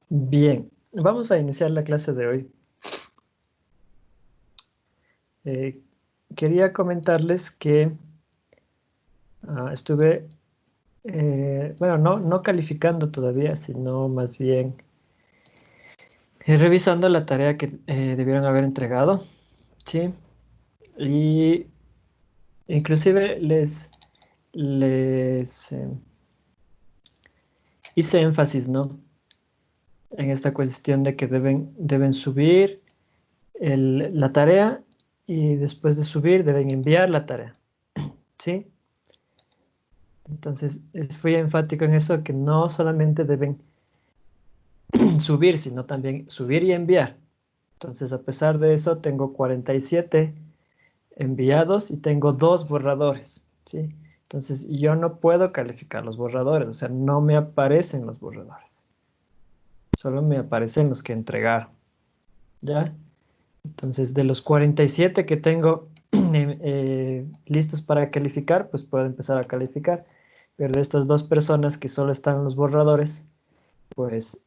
Bien, vamos a iniciar la clase de hoy. Eh, Quería comentarles que estuve, bueno, no calificando todavía, sino más bien revisando la tarea que debieron haber entregado, ¿sí? Y inclusive les hice énfasis, ¿no? En esta cuestión de que deben subir la tarea y después de subir deben enviar la tarea, ¿sí? Entonces, fui enfático en eso, que no solamente deben subir, sino también subir y enviar. Entonces, a pesar de eso, tengo 47 enviados y tengo 2 borradores, ¿sí? Entonces, yo no puedo calificar los borradores, o sea, no me aparecen los borradores. Solo me aparecen los que entregaron, ¿ya? Entonces, de los 47 que tengo listos para calificar, pues puedo empezar a calificar. Pero de estas 2 personas que solo están en los borradores, pues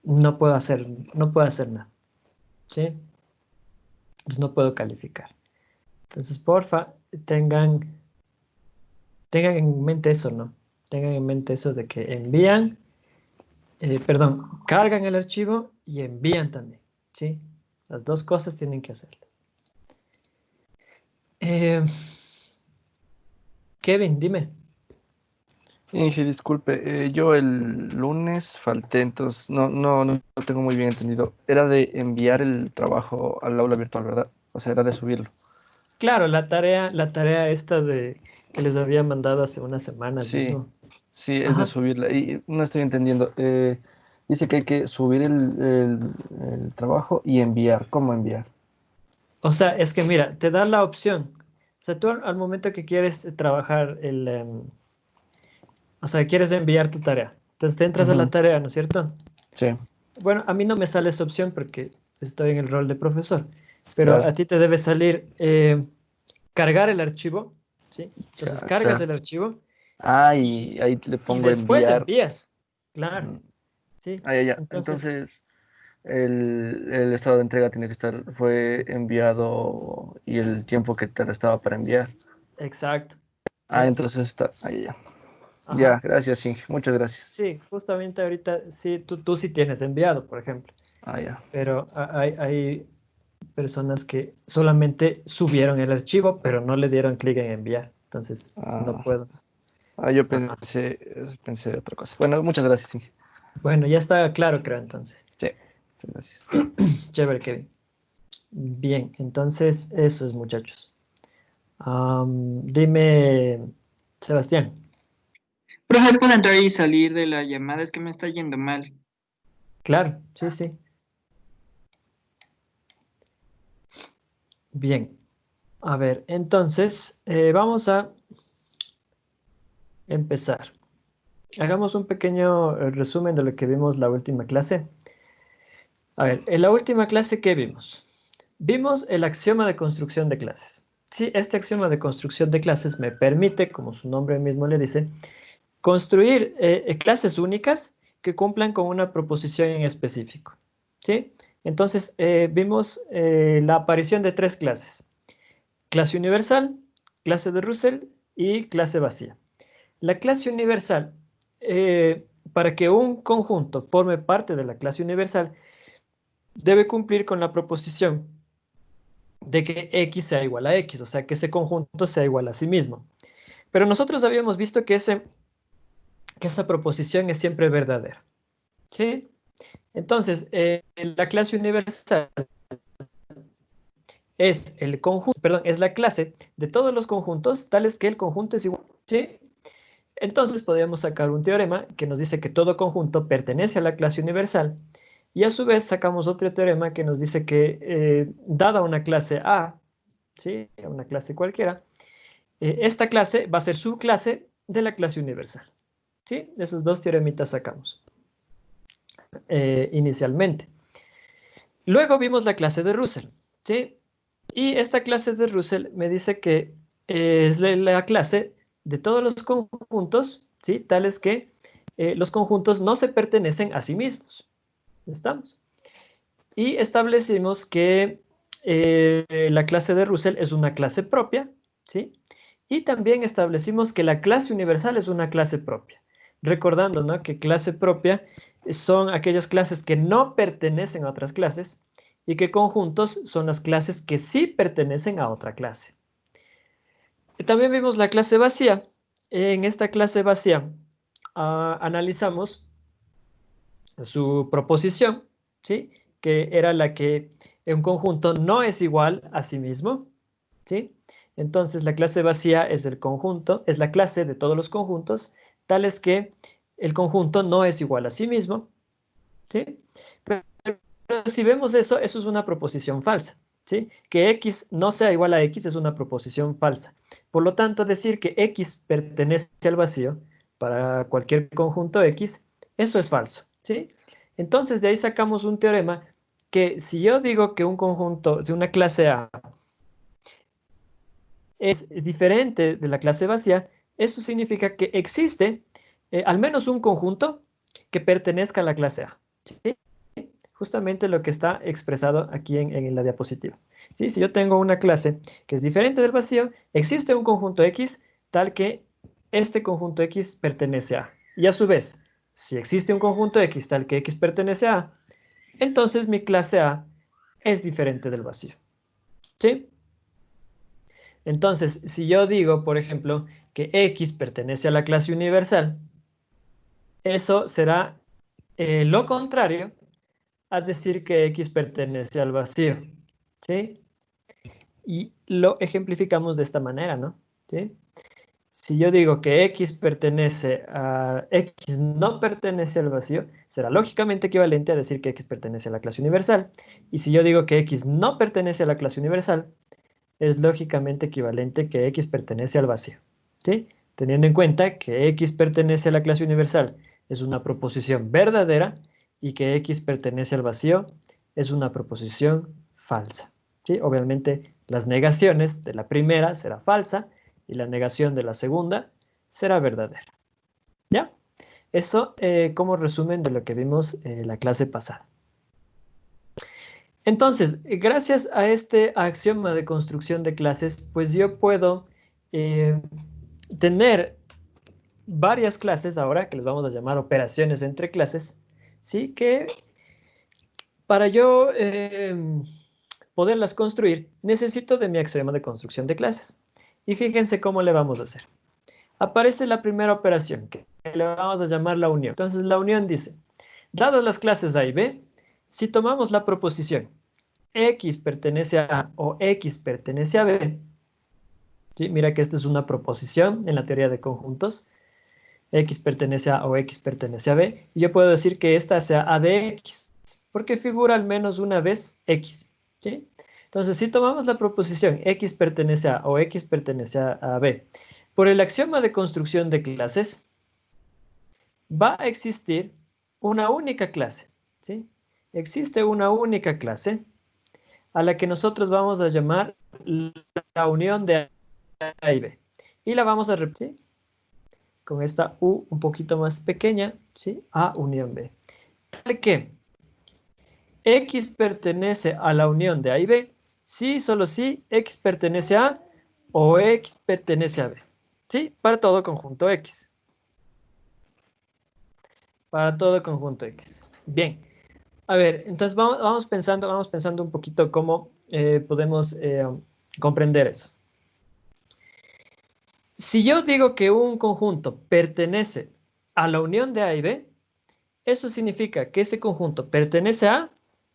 no puedo hacer nada, ¿sí? Entonces no puedo calificar. Entonces, porfa, tengan en mente eso, ¿no? Tengan en mente eso de que perdón, cargan el archivo y envían también, ¿sí? Las dos cosas tienen que hacerlo. Eh, Kevin, dime. Inge, disculpe, yo el lunes falté, entonces no tengo muy bien entendido. Era de enviar el trabajo al aula virtual, ¿verdad? O sea, era de subirlo. Claro, la tarea esta de que les había mandado hace unas semanas Sí, mismo. sí, es de Ajá. subirla. Y no estoy entendiendo. Dice que hay que subir el trabajo y enviar. ¿Cómo enviar? O sea, es que mira, te da la opción. O sea, tú al momento que quieres trabajar o sea, quieres enviar tu tarea. Entonces te entras a la Ujú. tarea, ¿no es cierto? Sí, Bueno, a mí no me sale esa opción porque estoy en el rol de profesor, pero claro. a ti te debe salir cargar el archivo, ¿sí? Entonces Ya, cargas claro. el archivo Ah, y ahí le y pongo después enviar. envías. Claro, Ujú. ¿sí? Ah, ya. Entonces, Entonces, el estado de entrega tiene que estar, fue enviado y el tiempo que te restaba para enviar. exacto, Ah, ¿sí? entonces está. Ahí ya. Ya, Ajá. gracias, Inge. Muchas gracias. Sí, justamente ahorita sí, tú sí tienes enviado, por ejemplo, Ah, ya. pero hay personas que solamente subieron el archivo, pero no le dieron clic en enviar. Entonces, no Ah, puedo. yo Ajá. pensé otra cosa. Bueno, muchas gracias, Inge. Bueno, ya está claro, creo, entonces. Sí, muchas gracias. Chévere, Kevin. Bien, entonces, eso es, muchachos. Dime, Sebastián. Profe, ¿puedo entrar y salir de la llamada? Es que me está yendo mal. Claro, sí, sí. Bien. A ver, entonces, vamos a empezar. Hagamos un pequeño resumen de lo que vimos la última clase. A ver, en la última clase, ¿qué vimos? Vimos el axioma de construcción de clases. Sí, este axioma de construcción de clases me permite, como su nombre mismo le dice, construir clases únicas que cumplan con una proposición en específico. ¿Sí? Entonces, vimos la aparición de 3 clases. Clase universal, clase de Russell y clase vacía. La clase universal, para que un conjunto forme parte de la clase universal, debe cumplir con la proposición de que X sea igual a X, o sea, que ese conjunto sea igual a sí mismo. Pero nosotros habíamos visto que esa proposición es siempre verdadera, ¿sí? Entonces, la clase universal es el conjunto, perdón, es la clase de todos los conjuntos tales que el conjunto es igual, ¿sí? Entonces podríamos sacar un teorema que nos dice que todo conjunto pertenece a la clase universal y a su vez sacamos otro teorema que nos dice que dada una clase A, ¿sí? Una clase cualquiera, esta clase va a ser subclase de la clase universal, ¿sí? Esos 2 teoremitas sacamos inicialmente. Luego vimos la clase de Russell, ¿sí? Y esta clase de Russell me dice que es la clase de todos los conjuntos, ¿sí? Tales que los conjuntos no se pertenecen a sí mismos. ¿Estamos? Y establecimos que la clase de Russell es una clase propia, ¿sí? Y también establecimos que la clase universal es una clase propia. Recordando, ¿no?, que clase propia son aquellas clases que no pertenecen a otras clases y que conjuntos son las clases que sí pertenecen a otra clase. También vimos la clase vacía. En esta clase vacía analizamos su proposición, ¿sí?, que era la que un conjunto no es igual a sí mismo, ¿sí? Entonces la clase vacía es el conjunto, es la clase de todos los conjuntos, tales que el conjunto no es igual a sí mismo, ¿sí? Pero si vemos eso, eso es una proposición falsa, ¿sí? Que X no sea igual a X es una proposición falsa. Por lo tanto, decir que X pertenece al vacío para cualquier conjunto X, eso es falso, ¿sí? Entonces, de ahí sacamos un teorema que si yo digo que un conjunto de una clase A es diferente de la clase vacía, eso significa que existe al menos un conjunto que pertenezca a la clase A, ¿sí? Justamente lo que está expresado aquí en la diapositiva, ¿sí? Si yo tengo una clase que es diferente del vacío, existe un conjunto X tal que este conjunto X pertenece a. Y a su vez, si existe un conjunto X tal que X pertenece a, entonces mi clase A es diferente del vacío, ¿sí? Entonces, si yo digo, por ejemplo, que X pertenece a la clase universal, eso será lo contrario a decir que X pertenece al vacío, ¿sí? Y lo ejemplificamos de esta manera, ¿no? ¿Sí? Si yo digo que X pertenece a X no pertenece al vacío, será lógicamente equivalente a decir que X pertenece a la clase universal. Y si yo digo que X no pertenece a la clase universal, es lógicamente equivalente que X pertenece al vacío, ¿sí? Teniendo en cuenta que X pertenece a la clase universal es una proposición verdadera y que X pertenece al vacío es una proposición falsa, ¿sí? Obviamente las negaciones de la primera será falsa y la negación de la segunda será verdadera, ¿ya? Eso como resumen de lo que vimos la clase pasada. Entonces, gracias a este axioma de construcción de clases, pues yo puedo eh, tener varias clases ahora, que les vamos a llamar operaciones entre clases, ¿sí? Que para yo poderlas construir, necesito de mi axioma de construcción de clases. Y fíjense cómo le vamos a hacer. Aparece la primera operación, que le vamos a llamar la unión. Entonces, la unión dice, dadas las clases A y B, si tomamos la proposición X pertenece a A o X pertenece a B, ¿sí? Mira que esta es una proposición en la teoría de conjuntos. X pertenece a A o X pertenece a B. Y yo puedo decir que esta sea A de X, porque figura al menos una vez X, ¿sí? Entonces, si tomamos la proposición X pertenece a A o X pertenece a B, por el axioma de construcción de clases, va a existir una única clase, ¿sí? Existe una única clase a la que nosotros vamos a llamar la unión de A y B. Y la vamos a repetir, ¿sí?, con esta U un poquito más pequeña, ¿sí? A unión B. Tal que X pertenece a la unión de A y B, sí, solo si X pertenece a A o X pertenece a B, ¿sí? Para todo conjunto X. Para todo conjunto X. Bien. A ver, entonces vamos pensando un poquito cómo podemos comprender eso. Si yo digo que un conjunto pertenece a la unión de A y B, eso significa que ese conjunto pertenece a A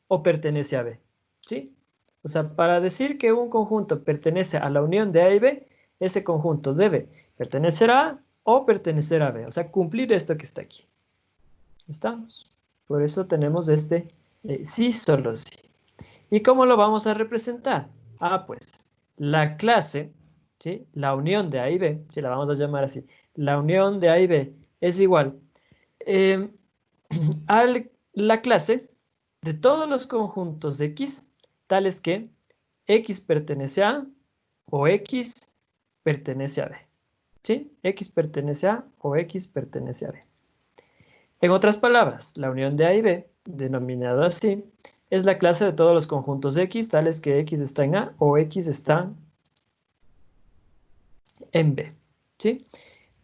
o pertenece a B, ¿sí? O sea, para decir que un conjunto pertenece a la unión de A y B, ese conjunto debe pertenecer a A o pertenecer a B, o sea, cumplir esto que está aquí. ¿Estamos? Por eso tenemos este sí, solo sí. ¿Y cómo lo vamos a representar? Ah, pues la clase, ¿sí?, la unión de A y B, si la vamos a llamar así, la unión de A y B es igual eh, a la clase de todos los conjuntos de X, tales que X pertenece a A o X pertenece a B, ¿sí? X pertenece a A o X pertenece a B. En otras palabras, la unión de A y B, denominada así, es la clase de todos los conjuntos X, tales que X está en A o X está en B. ¿Sí?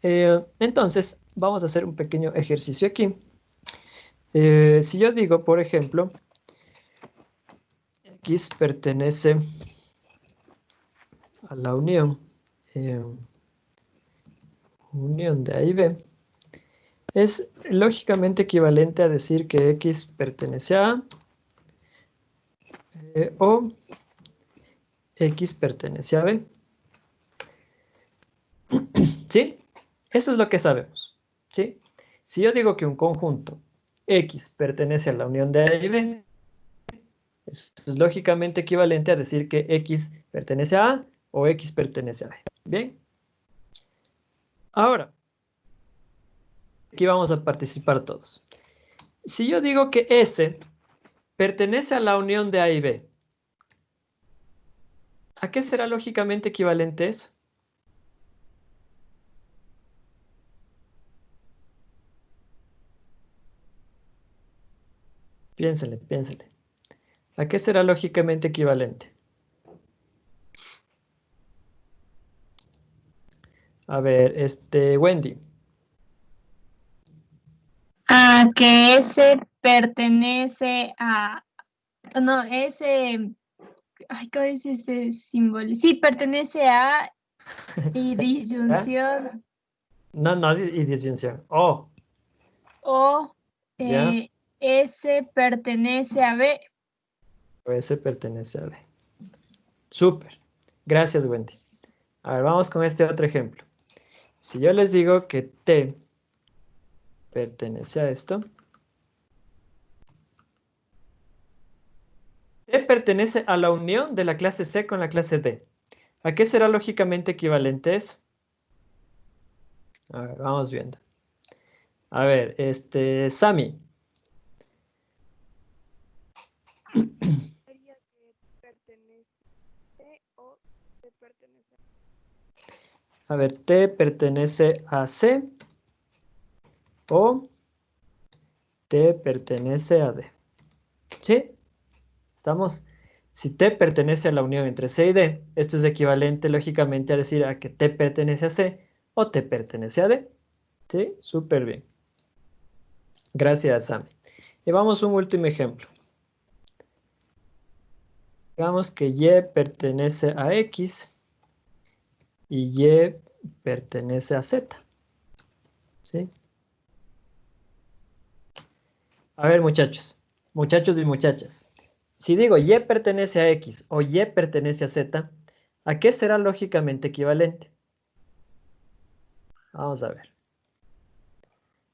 Entonces, vamos a hacer un pequeño ejercicio aquí. Si yo digo, por ejemplo, X pertenece a la unión, unión de A y B, es lógicamente equivalente a decir que X pertenece a A o X pertenece a B. ¿Sí? Eso es lo que sabemos. ¿Sí? Si yo digo que un conjunto X pertenece a la unión de A y B, eso es lógicamente equivalente a decir que X pertenece a A o X pertenece a B. ¿Bien? Ahora, aquí vamos a participar todos. Si yo digo que S pertenece a la unión de A y B, ¿a qué será lógicamente equivalente eso? Piénsenle, piénsenle. ¿A qué será lógicamente equivalente? A ver, Wendy. A que S pertenece a... No, ese... Ay, ¿cómo es ese símbolo? Sí, pertenece a y ¿Ya? disyunción No, y disyunción. O, o ¿ya? S pertenece a B. O S pertenece a B. Súper. Gracias, Wendy. A ver, vamos con este otro ejemplo. Si yo les digo que T pertenece a esto, T pertenece a la unión de la clase C con la clase D. ¿A qué será lógicamente equivalente eso? A ver, vamos viendo. A ver, Sami. A ver, T pertenece a C o T pertenece a D. ¿Sí? ¿Estamos? Si T pertenece a la unión entre C y D, esto es equivalente lógicamente a decir a que T pertenece a C o T pertenece a D. ¿Sí? Súper bien. Gracias, Sami. Y vamos a un último ejemplo. Digamos que Y pertenece a X y Y pertenece a Z. ¿Sí? A ver, muchachos y muchachas. Si digo Y pertenece a X o Y pertenece a Z, ¿a qué será lógicamente equivalente? Vamos a ver.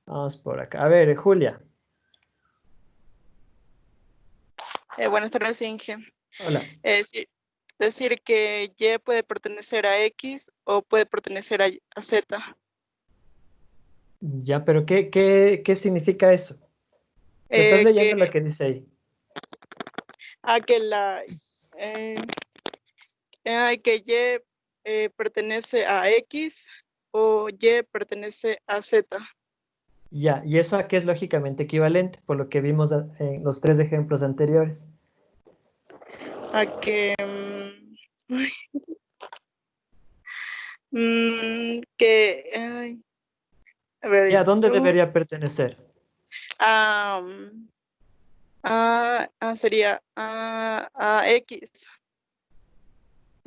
Vamos por acá. A ver, Julia. Buenas tardes, Inge. Hola. Decir que Y puede pertenecer a X o puede pertenecer a Z. Ya, pero ¿qué significa eso? ¿Me estás leyendo lo que dice ahí? Que Y pertenece a X o Y pertenece a Z. Ya, ¿y eso a qué es lógicamente equivalente? Por lo que vimos en los 3 ejemplos anteriores. A que a ver, ¿Y a dónde debería pertenecer? sería a X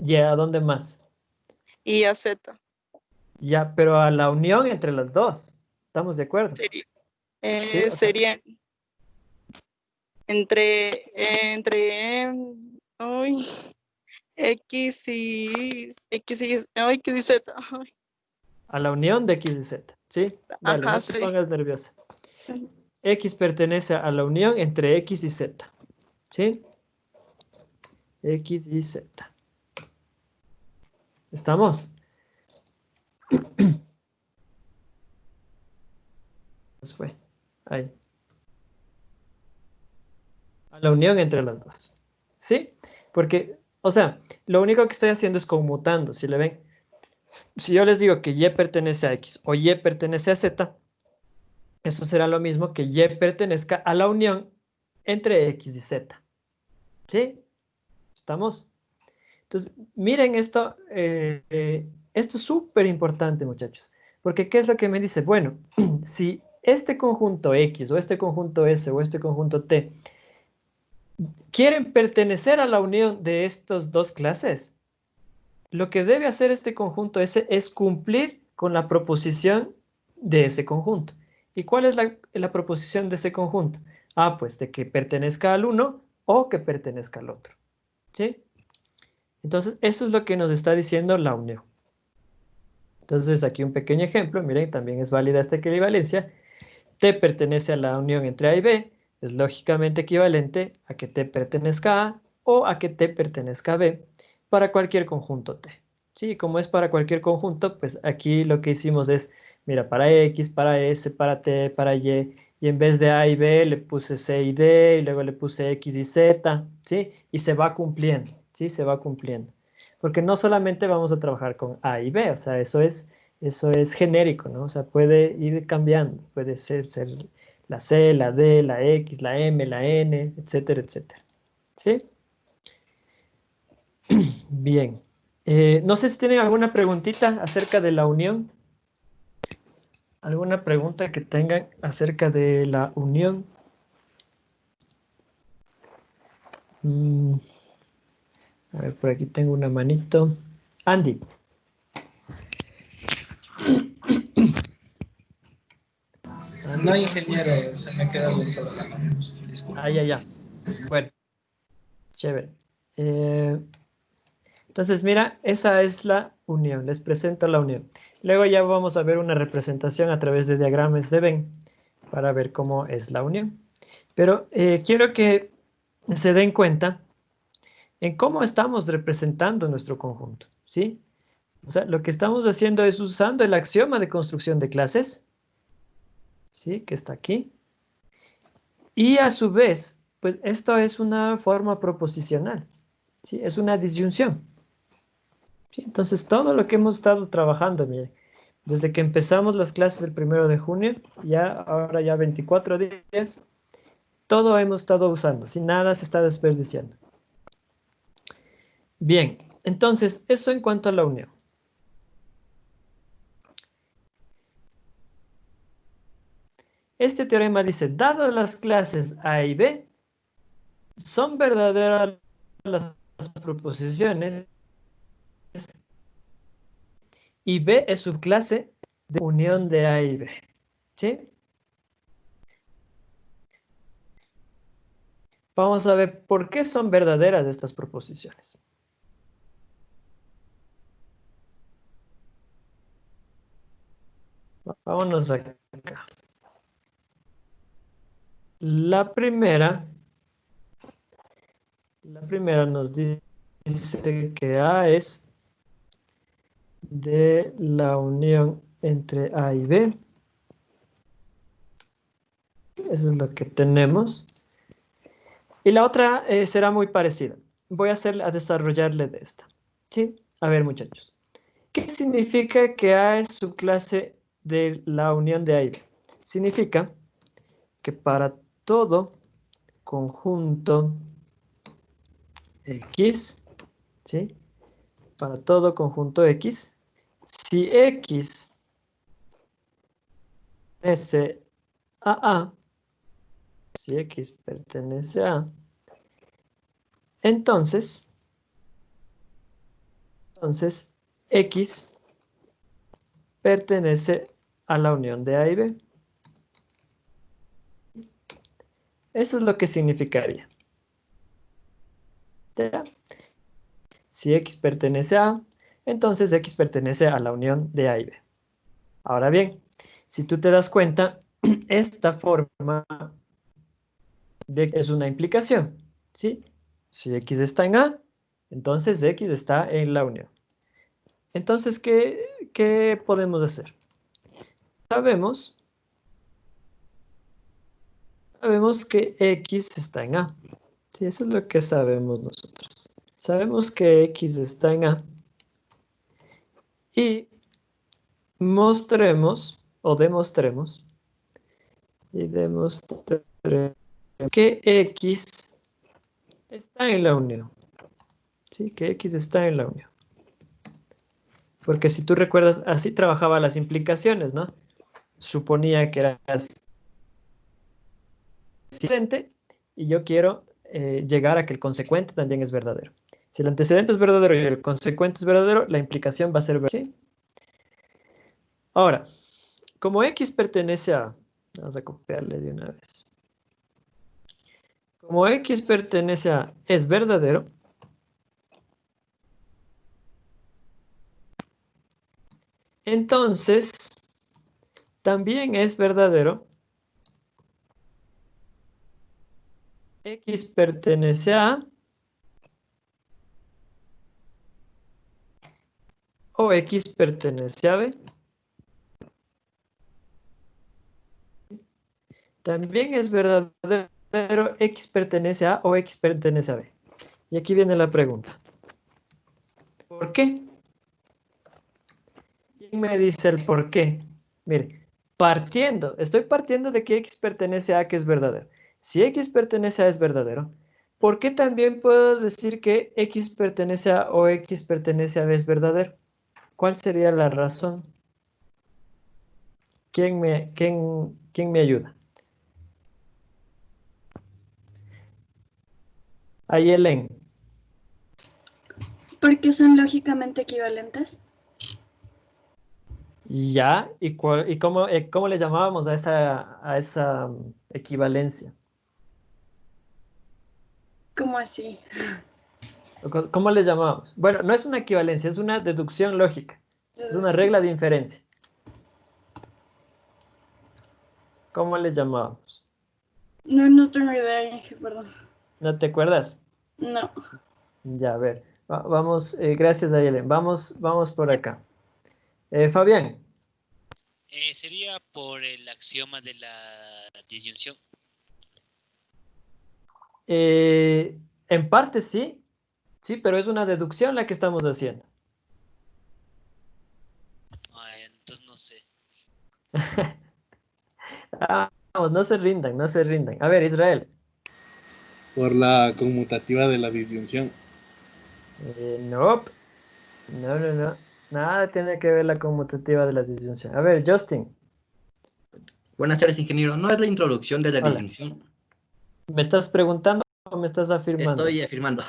¿Y a dónde más? y a Z. Ya, pero a la unión entre las dos. ¿Estamos de acuerdo? Sería, Sí, o sea, sería entre X y ay, ¿qué dice Z? Ay, a la unión de X y Z. ¿Sí? Dale, ajá, no te sí. pongas nerviosa. X pertenece a la unión entre X y Z. ¿Sí? X y Z. ¿Estamos? Pues fue. Ahí. A la unión entre las dos. ¿Sí? Porque, o sea, lo único que estoy haciendo es conmutando. Si le ven, si yo les digo que Y pertenece a X o Y pertenece a Z, eso será lo mismo que Y pertenezca a la unión entre X y Z. ¿Sí? ¿Estamos? Entonces, miren esto. Esto es súper importante, muchachos. Porque, ¿qué es lo que me dice? Bueno, si este conjunto X o este conjunto S o este conjunto T quieren pertenecer a la unión de estas dos clases, lo que debe hacer este conjunto S es cumplir con la proposición de ese conjunto. ¿Y cuál es la proposición de ese conjunto? Ah, pues de que pertenezca al uno o que pertenezca al otro. ¿Sí? Entonces, eso es lo que nos está diciendo la unión. Entonces, aquí un pequeño ejemplo. Miren, también es válida esta equivalencia. T pertenece a la unión entre A y B. Es lógicamente equivalente a que T pertenezca a A o a que T pertenezca a B para cualquier conjunto T. Sí, como es para cualquier conjunto, pues aquí lo que hicimos es, mira, para X, para S, para T, para Y, y en vez de A y B le puse C y D, y luego le puse X y Z, ¿sí? Y se va cumpliendo, ¿sí? Se va cumpliendo. Porque no solamente vamos a trabajar con A y B, o sea, eso es genérico, ¿no? O sea, puede ir cambiando, puede ser la C, la D, la X, la M, la N, etcétera, etcétera. ¿Sí? Bien. No sé si tienen alguna preguntita acerca de la unión. ¿Alguna pregunta que tengan acerca de la unión? Mm, a ver, por aquí tengo una manito. Andy. No, ingeniero, se me queda luz sola la mano. Disculpe. Ah, ya. Bueno, chévere. Entonces, mira, esa es la unión. Les presento la unión. Luego ya vamos a ver una representación a través de diagramas de Venn para ver cómo es la unión. Pero quiero que se den cuenta en cómo estamos representando nuestro conjunto, ¿sí? O sea, lo que estamos haciendo es usando el axioma de construcción de clases, ¿sí? Que está aquí. Y a su vez, pues esto es una forma proposicional, ¿sí? Es una disyunción. ¿Sí? Entonces, todo lo que hemos estado trabajando, miren, desde que empezamos las clases el 1 de junio, ahora ya 24 días, todo hemos estado usando, sin nada se está desperdiciando. Bien, entonces, eso en cuanto a la unión. Este teorema dice, dadas las clases A y B, son verdaderas las proposiciones y B es subclase de unión de A y B. ¿Sí? Vamos a ver por qué son verdaderas estas proposiciones. Vámonos acá. La primera nos dice que A es de la unión entre A y B. Eso es lo que tenemos. Y la otra será muy parecida. Voy a desarrollarle de esta. ¿Sí? A ver, muchachos. ¿Qué significa que A es subclase de la unión de A y B? Significa que para todo conjunto X, ¿sí? Para todo conjunto X, si X pertenece a A, si X pertenece a A, entonces X pertenece a la unión de A y B. Eso es lo que significaría. ¿Ya? Si X pertenece a A, entonces X pertenece a la unión de A y B. Ahora bien, si tú te das cuenta, esta forma es una implicación, ¿sí? Si X está en A, entonces X está en la unión. Entonces, ¿qué podemos hacer? Sabemos que X está en A. Sí, eso es lo que sabemos nosotros. Sabemos que X está en A. Y mostremos o demostremos Y demostremos que X está en la unión. Sí, que X está en la unión. Porque si tú recuerdas, así trabajaba las implicaciones, ¿no? Suponía que era antecedente y yo quiero llegar a que el consecuente también es verdadero. Si el antecedente es verdadero y el consecuente es verdadero, la implicación va a ser verdadera. ¿Sí? Ahora, como X pertenece a... Vamos a copiarle de una vez. Como X pertenece a es verdadero, entonces también es verdadero X pertenece a o X pertenece a B. También es verdadero X pertenece a o X pertenece a B. Y aquí viene la pregunta. ¿Por qué? ¿Quién me dice el por qué? Mire, estoy partiendo de que X pertenece a que es verdadero. Si X pertenece a es verdadero, ¿por qué también puedo decir que X pertenece a o X pertenece a B es verdadero? ¿Cuál sería la razón? ¿Quién me ayuda? Ayelen. Porque son lógicamente equivalentes. Ya, ¿y cómo le llamábamos a esa equivalencia? ¿Cómo así? ¿Cómo le llamábamos? Bueno, no es una equivalencia, es una deducción lógica. Es una Deducción. regla de inferencia. ¿Cómo le llamábamos? No tengo idea, Inge, perdón. ¿No te acuerdas? No. Ya, a ver. Vamos, gracias, Ayelen. Vamos por acá. Fabián. Sería por el axioma de la disyunción. En parte sí, sí, pero es una deducción la que estamos haciendo. Entonces no sé. Vamos, no se rindan, no se rindan. A ver, Israel. Por la conmutativa de la disyunción. Nope. No. Nada tiene que ver la conmutativa de la disyunción. A ver, Justin. Buenas tardes, ingeniero. ¿No es la introducción de la Hola. disyunción? ¿Me estás preguntando o me estás afirmando? Estoy afirmando.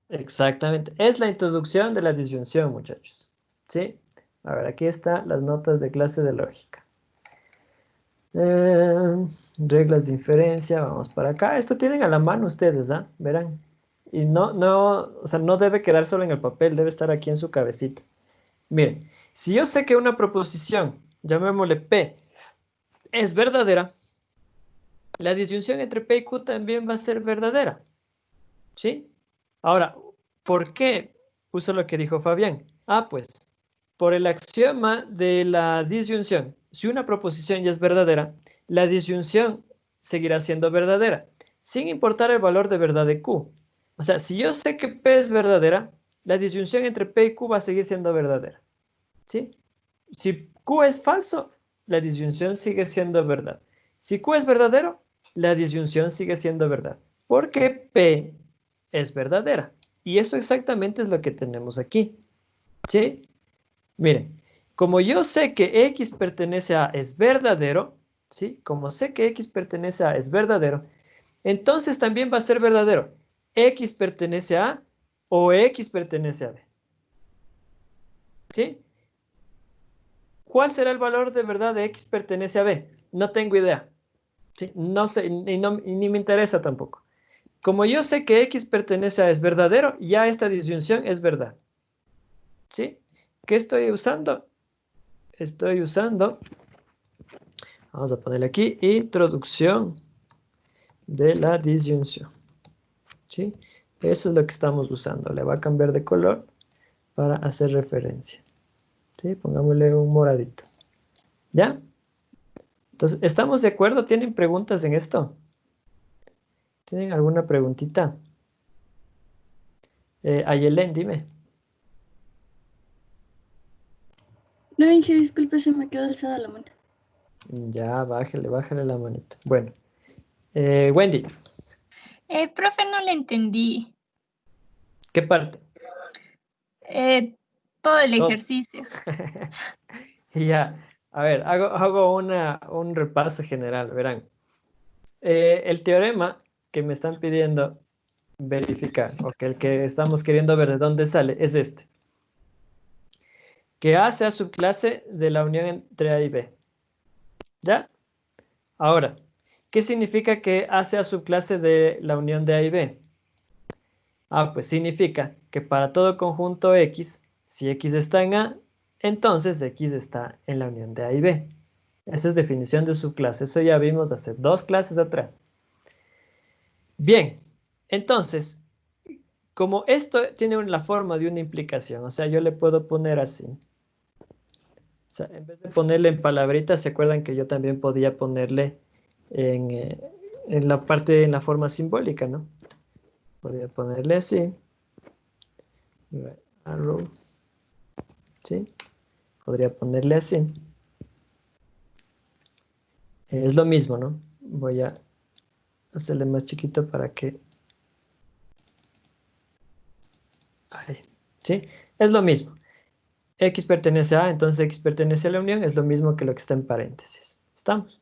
Exactamente. Es la introducción de la disyunción, muchachos. ¿Sí? A ver, aquí están las notas de clase de lógica. Reglas de inferencia, vamos para acá. Esto tienen a la mano ustedes, ¿ah? Verán. Y o sea, no debe quedar solo en el papel, debe estar aquí en su cabecita. Miren, si yo sé que una proposición, llamémosle P, es verdadera, la disyunción entre P y Q también va a ser verdadera. ¿Sí? Ahora, ¿por qué uso lo que dijo Fabián? Pues, por el axioma de la disyunción. Si una proposición ya es verdadera, la disyunción seguirá siendo verdadera, sin importar el valor de verdad de Q. O sea, si yo sé que P es verdadera, la disyunción entre P y Q va a seguir siendo verdadera. ¿Sí? Si Q es falso, la disyunción sigue siendo verdad. Si Q es verdadero, la disyunción sigue siendo verdad. Porque P es verdadera. Y eso exactamente es lo que tenemos aquí. ¿Sí? Miren, como yo sé que X pertenece a es verdadero, ¿sí? Como sé que X pertenece a es verdadero, entonces también va a ser verdadero. X pertenece a o X pertenece a B. ¿Sí? ¿Cuál será el valor de verdad de X pertenece a B? No tengo idea. ¿Sí? No sé, ni me interesa tampoco. Como yo sé que X pertenece a es verdadero, ya esta disyunción es verdad. ¿Sí? ¿Qué estoy usando? Estoy usando, vamos a ponerle aquí, introducción de la disyunción. ¿Sí? Eso es lo que estamos usando. Le va a cambiar de color para hacer referencia. ¿Sí? Pongámosle un moradito. ¿Ya? Entonces, ¿estamos de acuerdo? ¿Tienen preguntas en esto? ¿Tienen alguna preguntita? Ayelen, dime. No, Inge, disculpe, se me quedó alzada la mano. Ya, bájale la manita. Bueno, Wendy, Profe, no le entendí. ¿qué parte? Todo el Todo. ejercicio. Ya, a ver, hago un repaso general, verán. El teorema que me están pidiendo verificar, o que el que estamos queriendo ver de dónde sale, es este. Que A sea subclase de la unión entre A y B. ¿Ya? Ahora, ¿qué significa que A sea subclase de la unión de A y B? Pues significa que para todo conjunto X, si X está en A, entonces X está en la unión de A y B. Esa es definición de subclase. Eso ya vimos hace 2 clases atrás. Bien, entonces, como esto tiene la forma de una implicación, o sea, yo le puedo poner así. O sea, en vez de ponerle en palabritas, ¿se acuerdan que yo también podía ponerle en la parte, en la forma simbólica, ¿no? Podría ponerle así. Arrow. ¿Sí? Podría ponerle así. Es lo mismo, ¿no? Voy a hacerle más chiquito para que... Ahí. ¿Sí? Es lo mismo. X pertenece a, entonces X pertenece a la unión, es lo mismo que lo que está en paréntesis. ¿Estamos?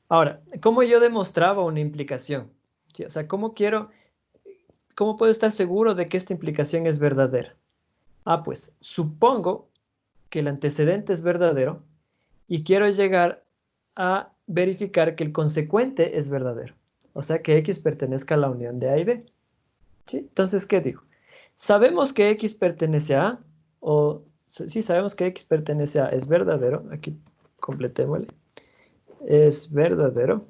Ahora, ¿cómo yo demostraba una implicación? ¿Sí? O sea, ¿cómo puedo estar seguro de que esta implicación es verdadera? Pues supongo que el antecedente es verdadero y quiero llegar a verificar que el consecuente es verdadero. O sea, que X pertenezca a la unión de A y B. ¿Sí? Entonces, ¿qué digo? Sabemos que X pertenece a A, o sí, sabemos que X pertenece a A, es verdadero. Aquí completémosle. Es verdadero.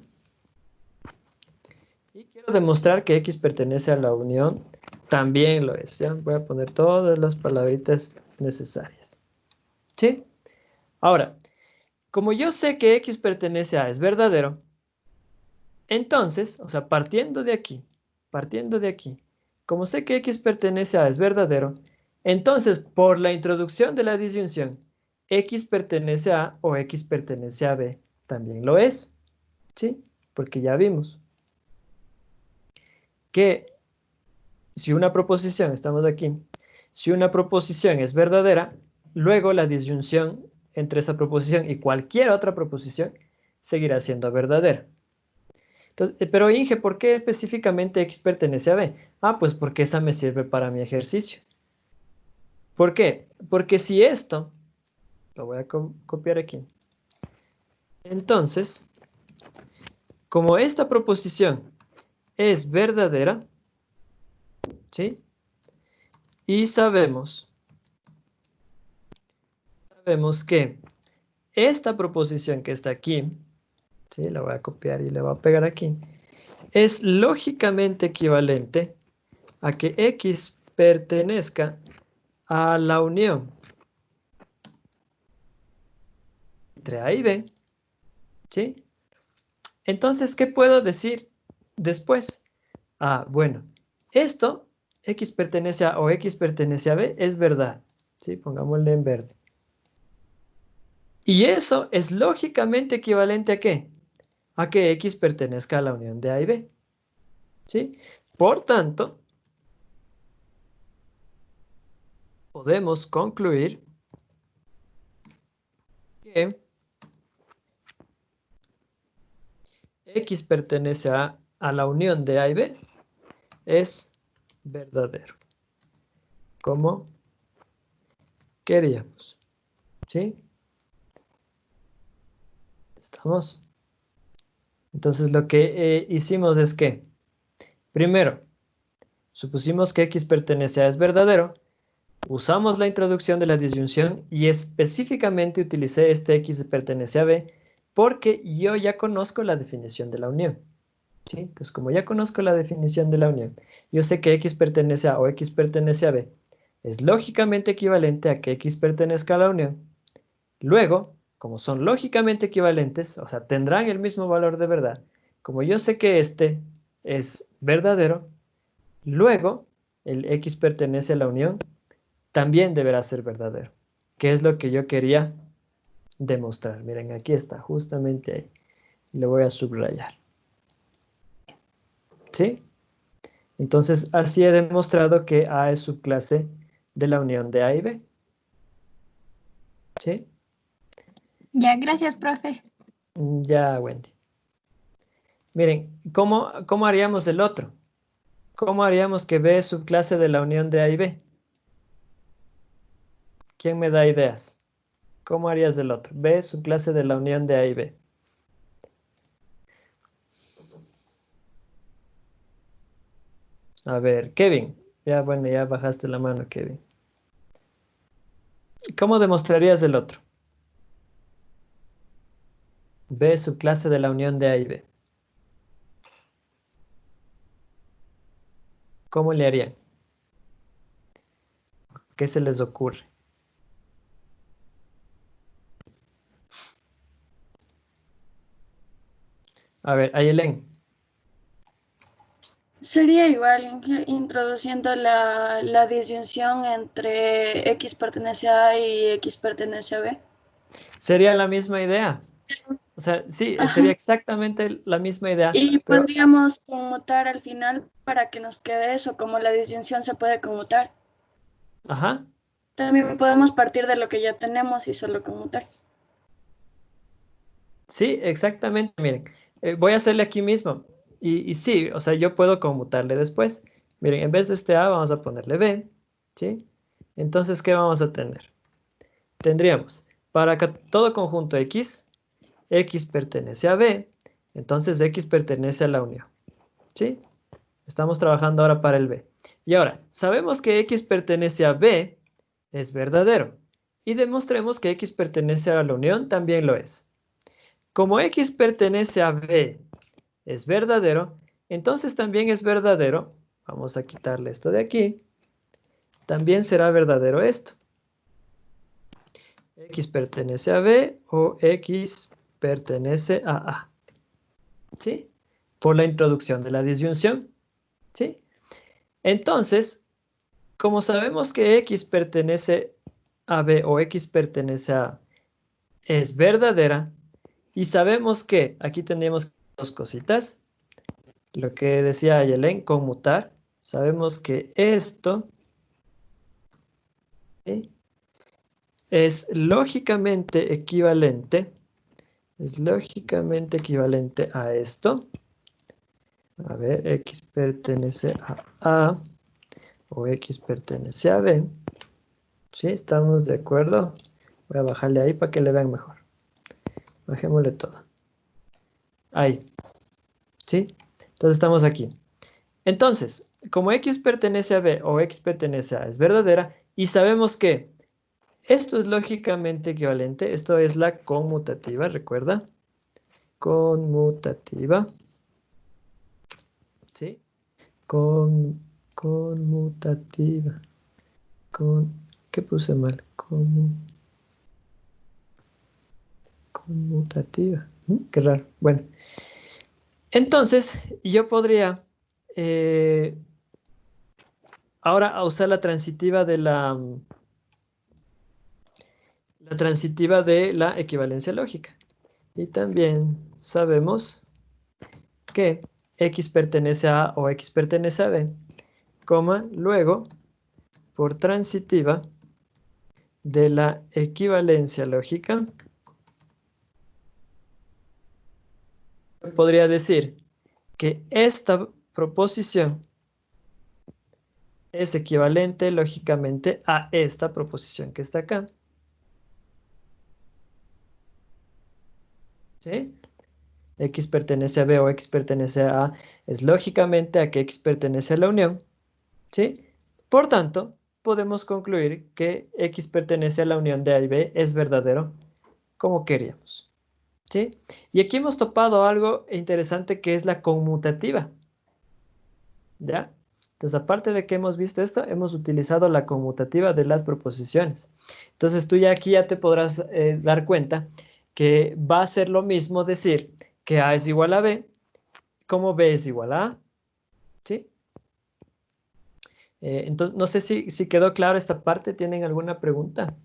Y quiero demostrar que X pertenece a la unión, también lo es. ¿Ya? Voy a poner todas las palabritas necesarias. ¿Sí? Ahora, como yo sé que X pertenece a es verdadero, entonces, o sea, partiendo de aquí, como sé que X pertenece a es verdadero, entonces, por la introducción de la disyunción, X pertenece a o X pertenece a B, también lo es. ¿Sí? Porque ya vimos que si una proposición, estamos aquí, si una proposición es verdadera, luego la disyunción entre esa proposición y cualquier otra proposición seguirá siendo verdadera. Entonces, pero Inge, ¿por qué específicamente X pertenece a B? Pues porque esa me sirve para mi ejercicio. ¿Por qué? Porque si esto, lo voy a copiar aquí. Entonces, como esta proposición es verdadera, ¿sí? Y sabemos que esta proposición que está aquí, ¿sí? La voy a copiar y la voy a pegar aquí, es lógicamente equivalente a que X pertenezca a la unión entre A y B, ¿sí? Entonces, ¿qué puedo decir después? Bueno, esto, X pertenece a o X pertenece a B, es verdad, ¿sí? Pongámosle en verde. Y eso es lógicamente equivalente a ¿qué? A que X pertenezca a la unión de A y B, ¿sí? Por tanto, podemos concluir que X pertenece a la unión de A y B es verdadero, como queríamos, ¿sí? ¿Estamos? Entonces lo que hicimos es que, primero, supusimos que X pertenece a es verdadero, usamos la introducción de la disyunción y específicamente utilicé este X pertenece a B porque yo ya conozco la definición de la unión. ¿Sí? Entonces, como ya conozco la definición de la unión, yo sé que X pertenece a o X pertenece a B, es lógicamente equivalente a que X pertenezca a la unión. Luego, como son lógicamente equivalentes, o sea, tendrán el mismo valor de verdad, como yo sé que este es verdadero, luego el X pertenece a la unión, también deberá ser verdadero, que es lo que yo quería demostrar. Miren, aquí está, justamente ahí. Le voy a subrayar. ¿Sí? Entonces, así he demostrado que A es subclase de la unión de A y B. ¿Sí? Ya, gracias, profe. Ya, Wendy. Miren, ¿cómo haríamos el otro? ¿Cómo haríamos que B es subclase de la unión de A y B? ¿Quién me da ideas? ¿Cómo harías el otro? B es subclase de la unión de A y B. A ver, Kevin. Ya, bueno, ya bajaste la mano, Kevin. ¿Cómo demostrarías el otro? B es subclase de la unión de A y B. ¿Cómo le harían? ¿Qué se les ocurre? A ver, Ayelen. Sería igual introduciendo la disyunción entre X pertenece a A y X pertenece a B. Sería la misma idea. O sea, sí, sería Ajá. exactamente la misma idea, Y pero, podríamos conmutar al final para que nos quede eso, como la disyunción se puede conmutar. ajá, También podemos partir de lo que ya tenemos y solo conmutar. sí, exactamente. Miren, voy a hacerle aquí mismo. Y sí, o sea, yo puedo conmutarle después. Miren, en vez de este A vamos a ponerle B, ¿sí? Entonces, ¿qué vamos a tener? Tendríamos, para todo conjunto X, X pertenece a B, entonces X pertenece a la unión, ¿sí? Estamos trabajando ahora para el B. Y ahora, sabemos que X pertenece a B, es verdadero. Y demostremos que X pertenece a la unión, también lo es. Como X pertenece a B, es verdadero, entonces también es verdadero. Vamos a quitarle esto de aquí. También será verdadero esto. X pertenece a B o X pertenece a A. ¿Sí? Por la introducción de la disyunción. ¿Sí? Entonces, como sabemos que X pertenece a B o X pertenece a A es verdadera, y sabemos que aquí tenemos dos cositas, lo que decía Ayelen, conmutar, sabemos que esto, ¿sí?, es lógicamente equivalente a esto. A ver, X pertenece a A o X pertenece a B. ¿Sí? ¿Estamos de acuerdo? Voy a bajarle ahí para que le vean mejor. Bajémosle todo. Ahí. ¿Sí? Entonces estamos aquí. Entonces, como X pertenece a B o X pertenece a A es verdadera, y sabemos que esto es lógicamente equivalente, esto es la conmutativa, ¿recuerda? Conmutativa. ¿Sí? Conmutativa. ¿Qué puse mal? Conmutativa. Qué raro. Bueno, entonces yo podría ahora usar la transitiva de la transitiva de la equivalencia lógica. Y también sabemos que X pertenece a A o X pertenece a B, coma, luego, por transitiva de la equivalencia lógica, podría decir que esta proposición es equivalente lógicamente a esta proposición que está acá. ¿Sí? X pertenece a B o X pertenece a A es lógicamente a que X pertenece a la unión. ¿Sí? Por tanto, podemos concluir que X pertenece a la unión de A y B es verdadero como queríamos. ¿Sí? Y aquí hemos topado algo interesante que es la conmutativa. ¿Ya? Entonces, aparte de que hemos visto esto, hemos utilizado la conmutativa de las proposiciones. Entonces, tú ya aquí ya te podrás dar cuenta que va a ser lo mismo decir que A es igual a B, como B es igual a A. ¿Sí? Entonces, no sé si quedó claro esta parte. ¿Tienen alguna pregunta?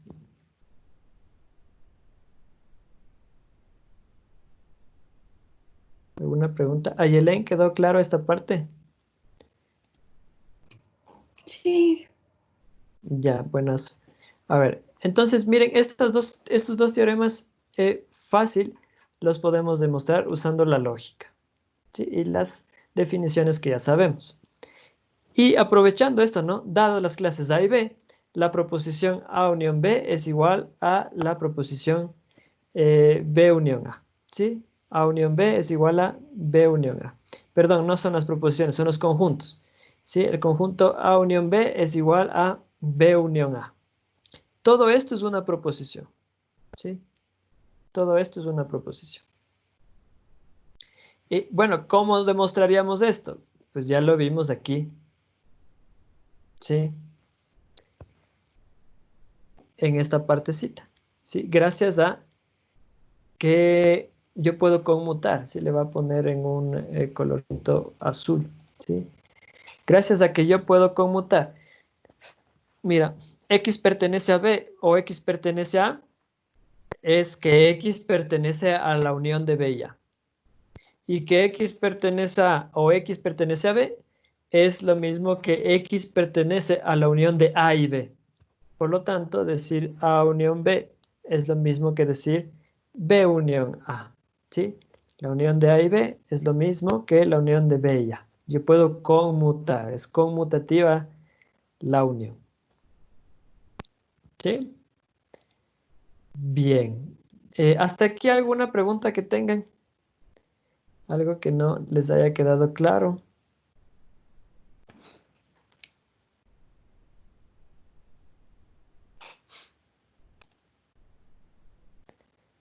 ¿Alguna pregunta? ¿A Yelén quedó claro esta parte? Sí. Ya, buenas. A ver, entonces miren, estos dos teoremas fácil los podemos demostrar usando la lógica, ¿sí? Y las definiciones que ya sabemos. Y aprovechando esto, ¿no? Dadas las clases A y B, la proposición A unión B es igual a la proposición B unión A, ¿sí? A unión B es igual a B unión A. Perdón, no son las proposiciones, son los conjuntos, ¿sí? El conjunto A unión B es igual a B unión A. Todo esto es una proposición, ¿sí? Todo esto es una proposición. Y bueno, ¿cómo demostraríamos esto? Pues ya lo vimos aquí, ¿sí? En esta partecita, ¿sí? Gracias a que yo puedo conmutar, ¿sí? Le va a poner en un colorcito azul, ¿sí? Gracias a que yo puedo conmutar. Mira, X pertenece a B o X pertenece a A, es que X pertenece a la unión de B y A. Y que X pertenece a o X pertenece a B es lo mismo que X pertenece a la unión de A y B. Por lo tanto, decir A unión B es lo mismo que decir B unión A, ¿sí? La unión de A y B es lo mismo que la unión de B y A. Yo puedo conmutar, es conmutativa la unión. ¿Sí? Bien. ¿Hasta aquí alguna pregunta que tengan? ¿Algo que no les haya quedado claro?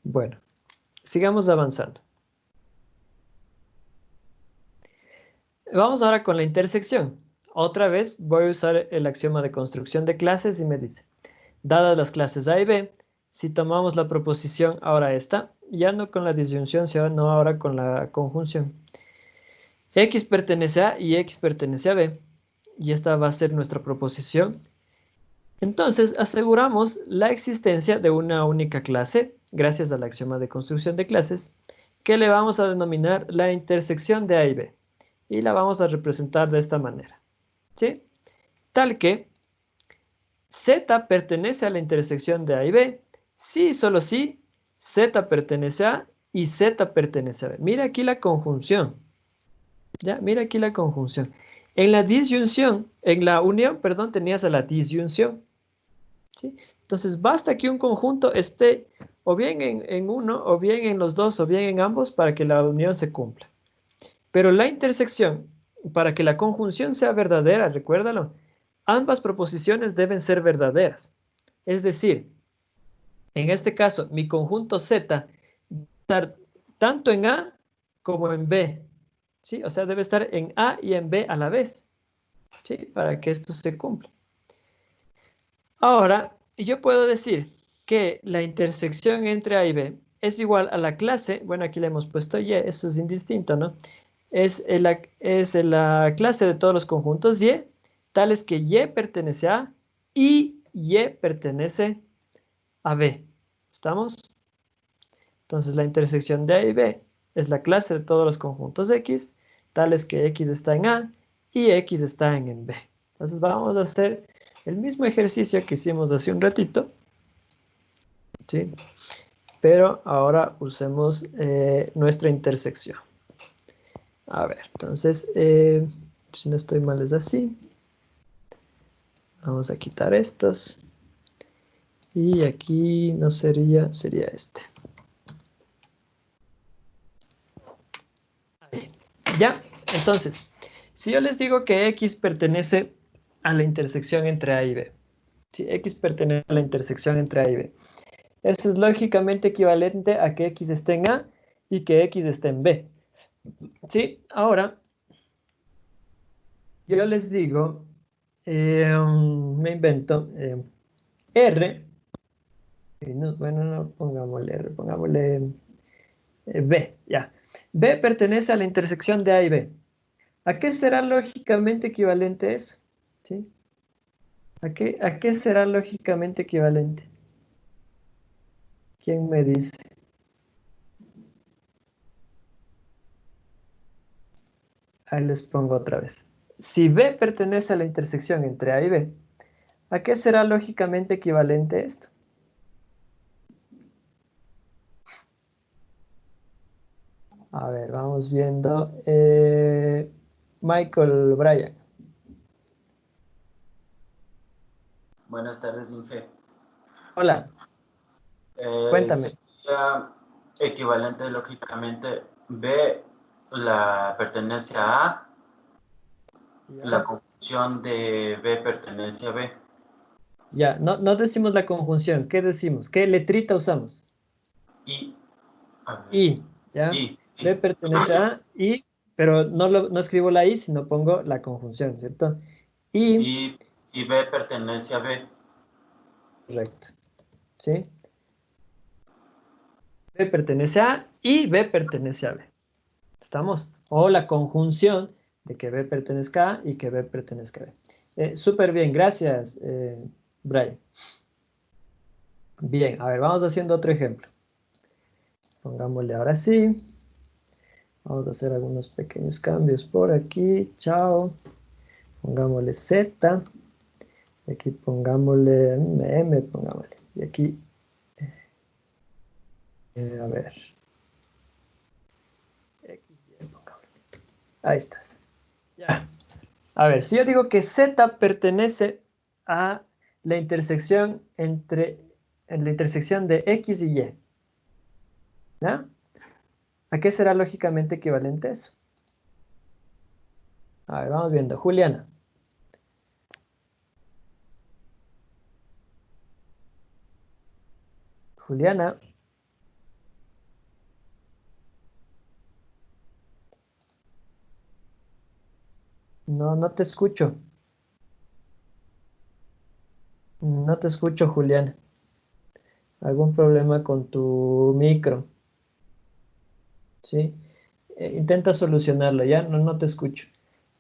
Bueno, sigamos avanzando. Vamos ahora con la intersección. Otra vez voy a usar el axioma de construcción de clases y me dice, dadas las clases A y B, si tomamos la proposición ahora esta, ya no con la disyunción, sino ahora con la conjunción. X pertenece a y X pertenece a B, y esta va a ser nuestra proposición. Entonces aseguramos la existencia de una única clase, gracias al axioma de construcción de clases, que le vamos a denominar la intersección de A y B. Y la vamos a representar de esta manera, ¿sí? Tal que Z pertenece a la intersección de A y B, si y solo si Z pertenece a y Z pertenece a B. Mira aquí la conjunción, ¿ya? Mira aquí la conjunción. En la disyunción, en la unión, perdón, tenías a la disyunción, ¿sí? Entonces basta que un conjunto esté o bien en uno, o bien en los dos, o bien en ambos para que la unión se cumpla. Pero la intersección, para que la conjunción sea verdadera, recuérdalo, ambas proposiciones deben ser verdaderas. Es decir, en este caso, mi conjunto Z debe estar tanto en A como en B, ¿sí? O sea, debe estar en A y en B a la vez, ¿sí? Para que esto se cumpla. Ahora, yo puedo decir que la intersección entre A y B es igual a la clase, bueno, aquí le hemos puesto Y, eso es indistinto, ¿no? Es la clase de todos los conjuntos Y, tales que Y pertenece a A y Y pertenece a B. ¿Estamos? Entonces la intersección de A y B es la clase de todos los conjuntos X, tales que X está en A y X está en B. Entonces vamos a hacer el mismo ejercicio que hicimos hace un ratito, ¿sí? Pero ahora usemos nuestra intersección. A ver, entonces, si no estoy mal es así. Vamos a quitar estos. Y aquí no sería este. Ahí. Ya, entonces, si yo les digo que X pertenece a la intersección entre A y B. Si X pertenece a la intersección entre A y B. Eso es lógicamente equivalente a que X esté en A y que X esté en B. ¿Sí? Ahora, yo les digo, me invento R, bueno, no pongámosle R, pongámosle B, ya. B pertenece a la intersección de A y B. ¿A qué será lógicamente equivalente eso? ¿Sí? ¿A qué será lógicamente equivalente? ¿Quién me dice? Ahí les pongo otra vez. Si B pertenece a la intersección entre A y B, ¿a qué será lógicamente equivalente esto? A ver, vamos viendo. Michael Bryan. Buenas tardes, Inge. Hola, cuéntame. Sería equivalente, lógicamente, B pertenece a A, la conjunción de B pertenece a B. Ya, no decimos la conjunción. ¿Qué decimos? ¿Qué letrita usamos? Y. I, ¿ya? Y, sí. B pertenece a I, pero no escribo la I, sino pongo la conjunción, ¿cierto? Y B pertenece a B. Correcto. ¿Sí? B pertenece a y B pertenece a B. ¿Estamos? O la conjunción de que B pertenezca a y que B pertenezca a B. Súper bien, gracias, Brian. Bien, a ver, vamos haciendo otro ejemplo. Pongámosle ahora sí. Vamos a hacer algunos pequeños cambios por aquí. Chao. Pongámosle Z. Aquí pongámosle M, pongámosle. Y aquí, a ver. X, Y, pongámosle. Ahí estás. Ya. A ver, si yo digo que Z pertenece a la intersección en la intersección de X y Y. ¿Ya? ¿A qué será lógicamente equivalente eso? A ver, vamos viendo. Juliana. Juliana. No te escucho. No te escucho, Juliana. ¿Algún problema con tu micro? ¿Sí? Intenta solucionarlo, ¿ya? No te escucho.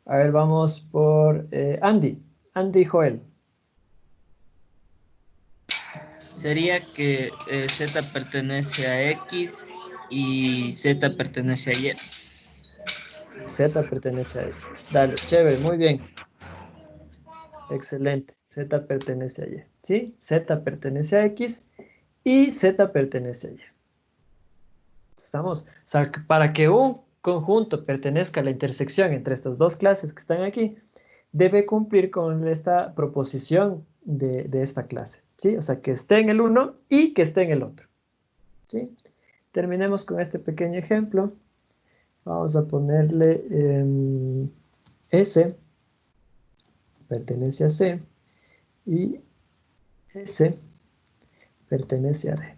A ver, vamos por Andy. Andy Joel. Sería que Z pertenece a X y Z pertenece a Y. Z pertenece a Y. Dale, chévere, muy bien. Excelente. Z pertenece a Y. ¿Sí? Z pertenece a X y Z pertenece a Y. ¿Estamos? O sea, para que un conjunto pertenezca a la intersección entre estas dos clases que están aquí, debe cumplir con esta proposición de esta clase. ¿Sí? O sea, que esté en el uno y que esté en el otro. ¿Sí? Terminemos con este pequeño ejemplo. Vamos a ponerle S pertenece a C y S pertenece a D.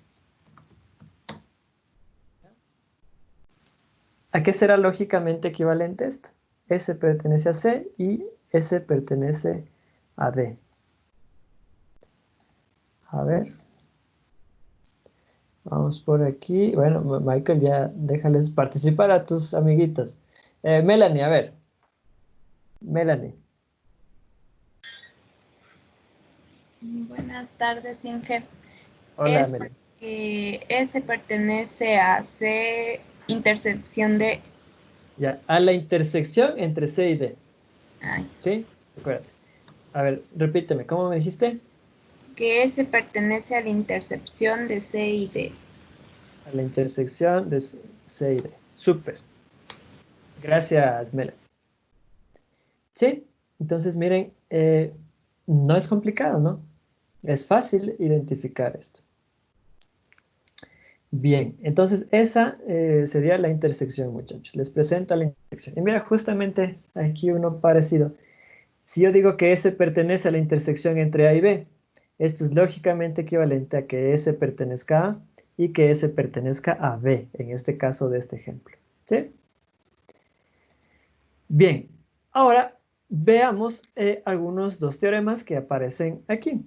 ¿A qué será lógicamente equivalente esto? S pertenece a C y S pertenece a D. A ver. Vamos por aquí. Bueno, Michael, ya déjales participar a tus amiguitas. Melanie, a ver. Melanie. Buenas tardes, Inge. Hola, Es Melanie. que S pertenece a C intersección de... Ya, a la intersección entre C y D. Ay. ¿Sí? Acuérdate. A ver, repíteme, ¿cómo me dijiste? Que S pertenece a la intersección de C y D. A la intersección de C y D. Súper. Gracias, Melanie. ¿Sí? Entonces, miren, no es complicado, ¿no? Es fácil identificar esto. Bien, entonces esa sería la intersección, muchachos. Les presento la intersección. Y mira, justamente aquí uno parecido. Si yo digo que S pertenece a la intersección entre A y B, esto es lógicamente equivalente a que S pertenezca a A y que S pertenezca a B, en este caso de este ejemplo. ¿Sí? Bien, ahora veamos algunos dos teoremas que aparecen aquí.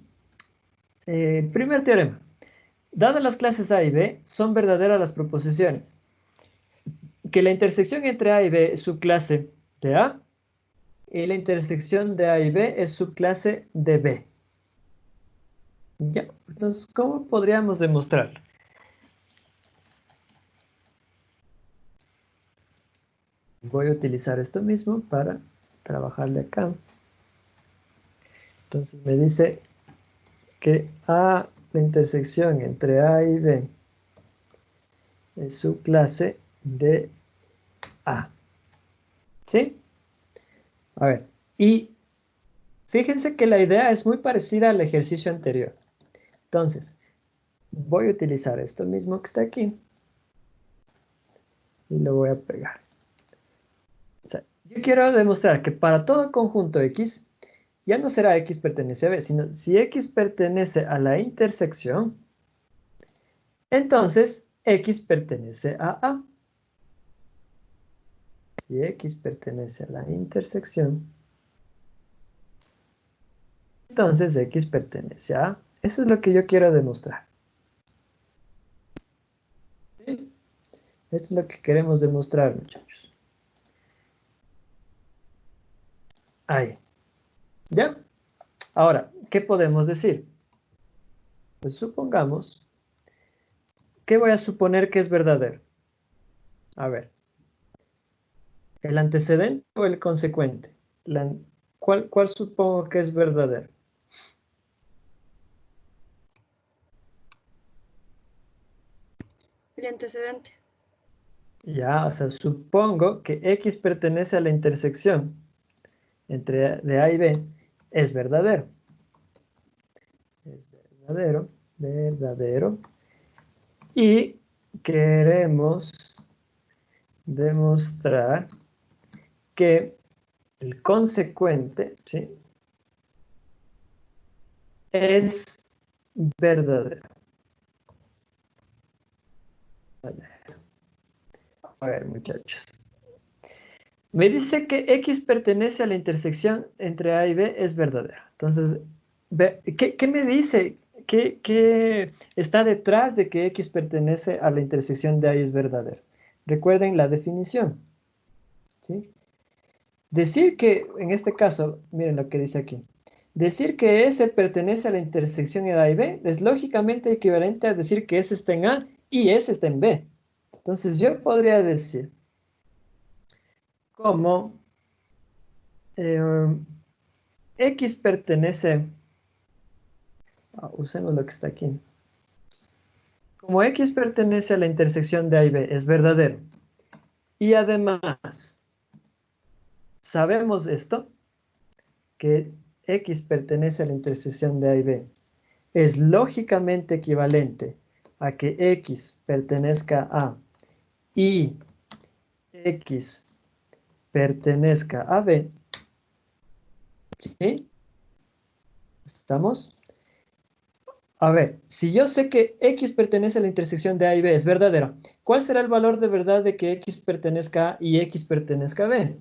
Primer teorema. Dadas las clases A y B, son verdaderas las proposiciones. Que la intersección entre A y B es subclase de A y la intersección de A y B es subclase de B. Ya, entonces, ¿cómo podríamos demostrarlo? Voy a utilizar esto mismo para trabajarle acá. Entonces me dice que A, la intersección entre A y B, es su clase de A. ¿Sí? A ver, y fíjense que la idea es muy parecida al ejercicio anterior. Entonces, voy a utilizar esto mismo que está aquí y lo voy a pegar. O sea, yo quiero demostrar que para todo conjunto X, ya no será X pertenece a B, sino si X pertenece a la intersección, entonces X pertenece a A. Si X pertenece a la intersección, entonces X pertenece a A. Eso es lo que yo quiero demostrar. ¿Sí? Esto es lo que queremos demostrar, muchachos. Ahí. ¿Ya? Ahora, ¿qué podemos decir? Pues supongamos, ¿qué voy a suponer que es verdadero? A ver, ¿el antecedente o el consecuente? ¿Cuál supongo que es verdadero? El antecedente. Ya, o sea, supongo que X pertenece a la intersección entre de A y B, es verdadero. Es verdadero, verdadero. Y queremos demostrar que el consecuente, ¿sí?, es verdadero. A ver, muchachos. Me dice que X pertenece a la intersección entre A y B, es verdadero. Entonces, ¿qué me dice? ¿Qué está detrás de que X pertenece a la intersección de A y es verdadero? Recuerden la definición. ¿Sí? Decir que, en este caso, miren lo que dice aquí. Decir que S pertenece a la intersección de A y B es lógicamente equivalente a decir que S está en A y S está en B. Entonces yo podría decir como X pertenece, usemos lo que está aquí. Como X pertenece a la intersección de A y B, es verdadero. Y además, sabemos esto, que X pertenece a la intersección de A y B. Es lógicamente equivalente a que X pertenezca a y X pertenezca a B. ¿Sí? ¿Estamos? A ver, si yo sé que X pertenece a la intersección de A y B, es verdadero, ¿cuál será el valor de verdad de que X pertenezca a y X pertenezca a B?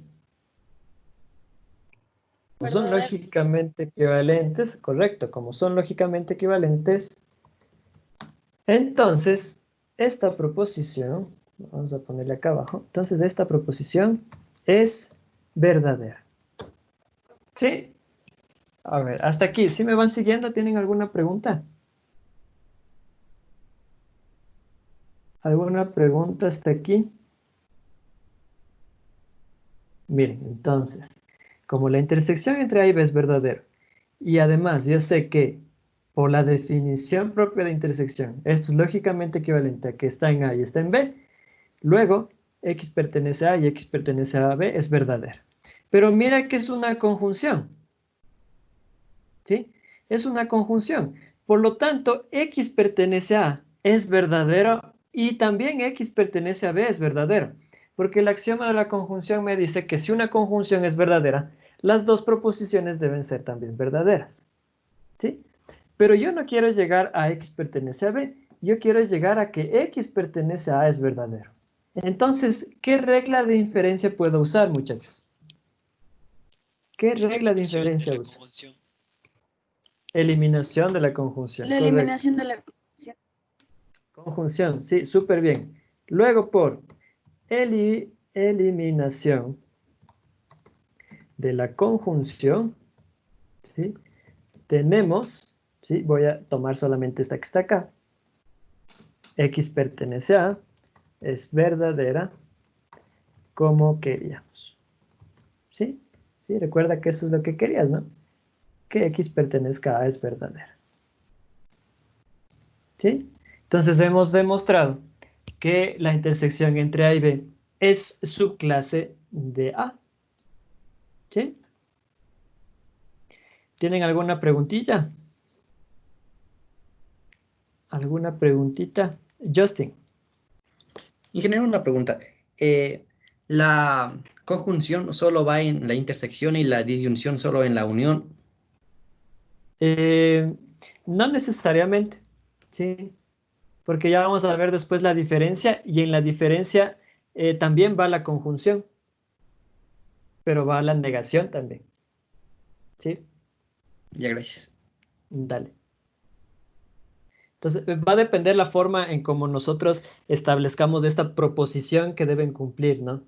Pues son lógicamente equivalentes, correcto, como son lógicamente equivalentes, entonces esta proposición, vamos a ponerle acá abajo, entonces esta proposición es verdadera. ¿Sí? A ver, hasta aquí, ¿sí me van siguiendo? ¿Tienen alguna pregunta? ¿Alguna pregunta hasta aquí? Miren, entonces, como la intersección entre A y B es verdadero, y además yo sé que por la definición propia de intersección, esto es lógicamente equivalente a que está en A y está en B, luego X pertenece a A y X pertenece a B es verdadero. Pero mira que es una conjunción. ¿Sí? Es una conjunción. Por lo tanto, X pertenece a A es verdadero y también X pertenece a B es verdadero. Porque el axioma de la conjunción me dice que si una conjunción es verdadera, las dos proposiciones deben ser también verdaderas. ¿Sí? Pero yo no quiero llegar a X pertenece a B, yo quiero llegar a que X pertenece a A es verdadero. Entonces, ¿qué regla de inferencia puedo usar, muchachos? ¿Qué regla de inferencia uso? Eliminación de la conjunción. La correcto. eliminación de la conjunción. Conjunción, sí, súper bien. Luego por eliminación de la conjunción, ¿sí?, tenemos, ¿sí?, voy a tomar solamente esta que está acá. X pertenece a, es verdadera, como queríamos. ¿Sí? ¿Sí? Recuerda que eso es lo que querías, ¿no? Que X pertenezca a es verdadera. ¿Sí? Entonces hemos demostrado que la intersección entre A y B es subclase de A. ¿Sí? ¿Tienen alguna preguntilla? ¿Alguna preguntita? Justin. Ingeniero, una pregunta. ¿La conjunción solo va en la intersección y la disyunción solo en la unión? No necesariamente, ¿sí? Porque ya vamos a ver después la diferencia, y en la diferencia también va la conjunción, pero va la negación también. ¿Sí? Ya, gracias. Dale. Entonces, va a depender la forma en cómo nosotros establezcamos esta proposición que deben cumplir, ¿no?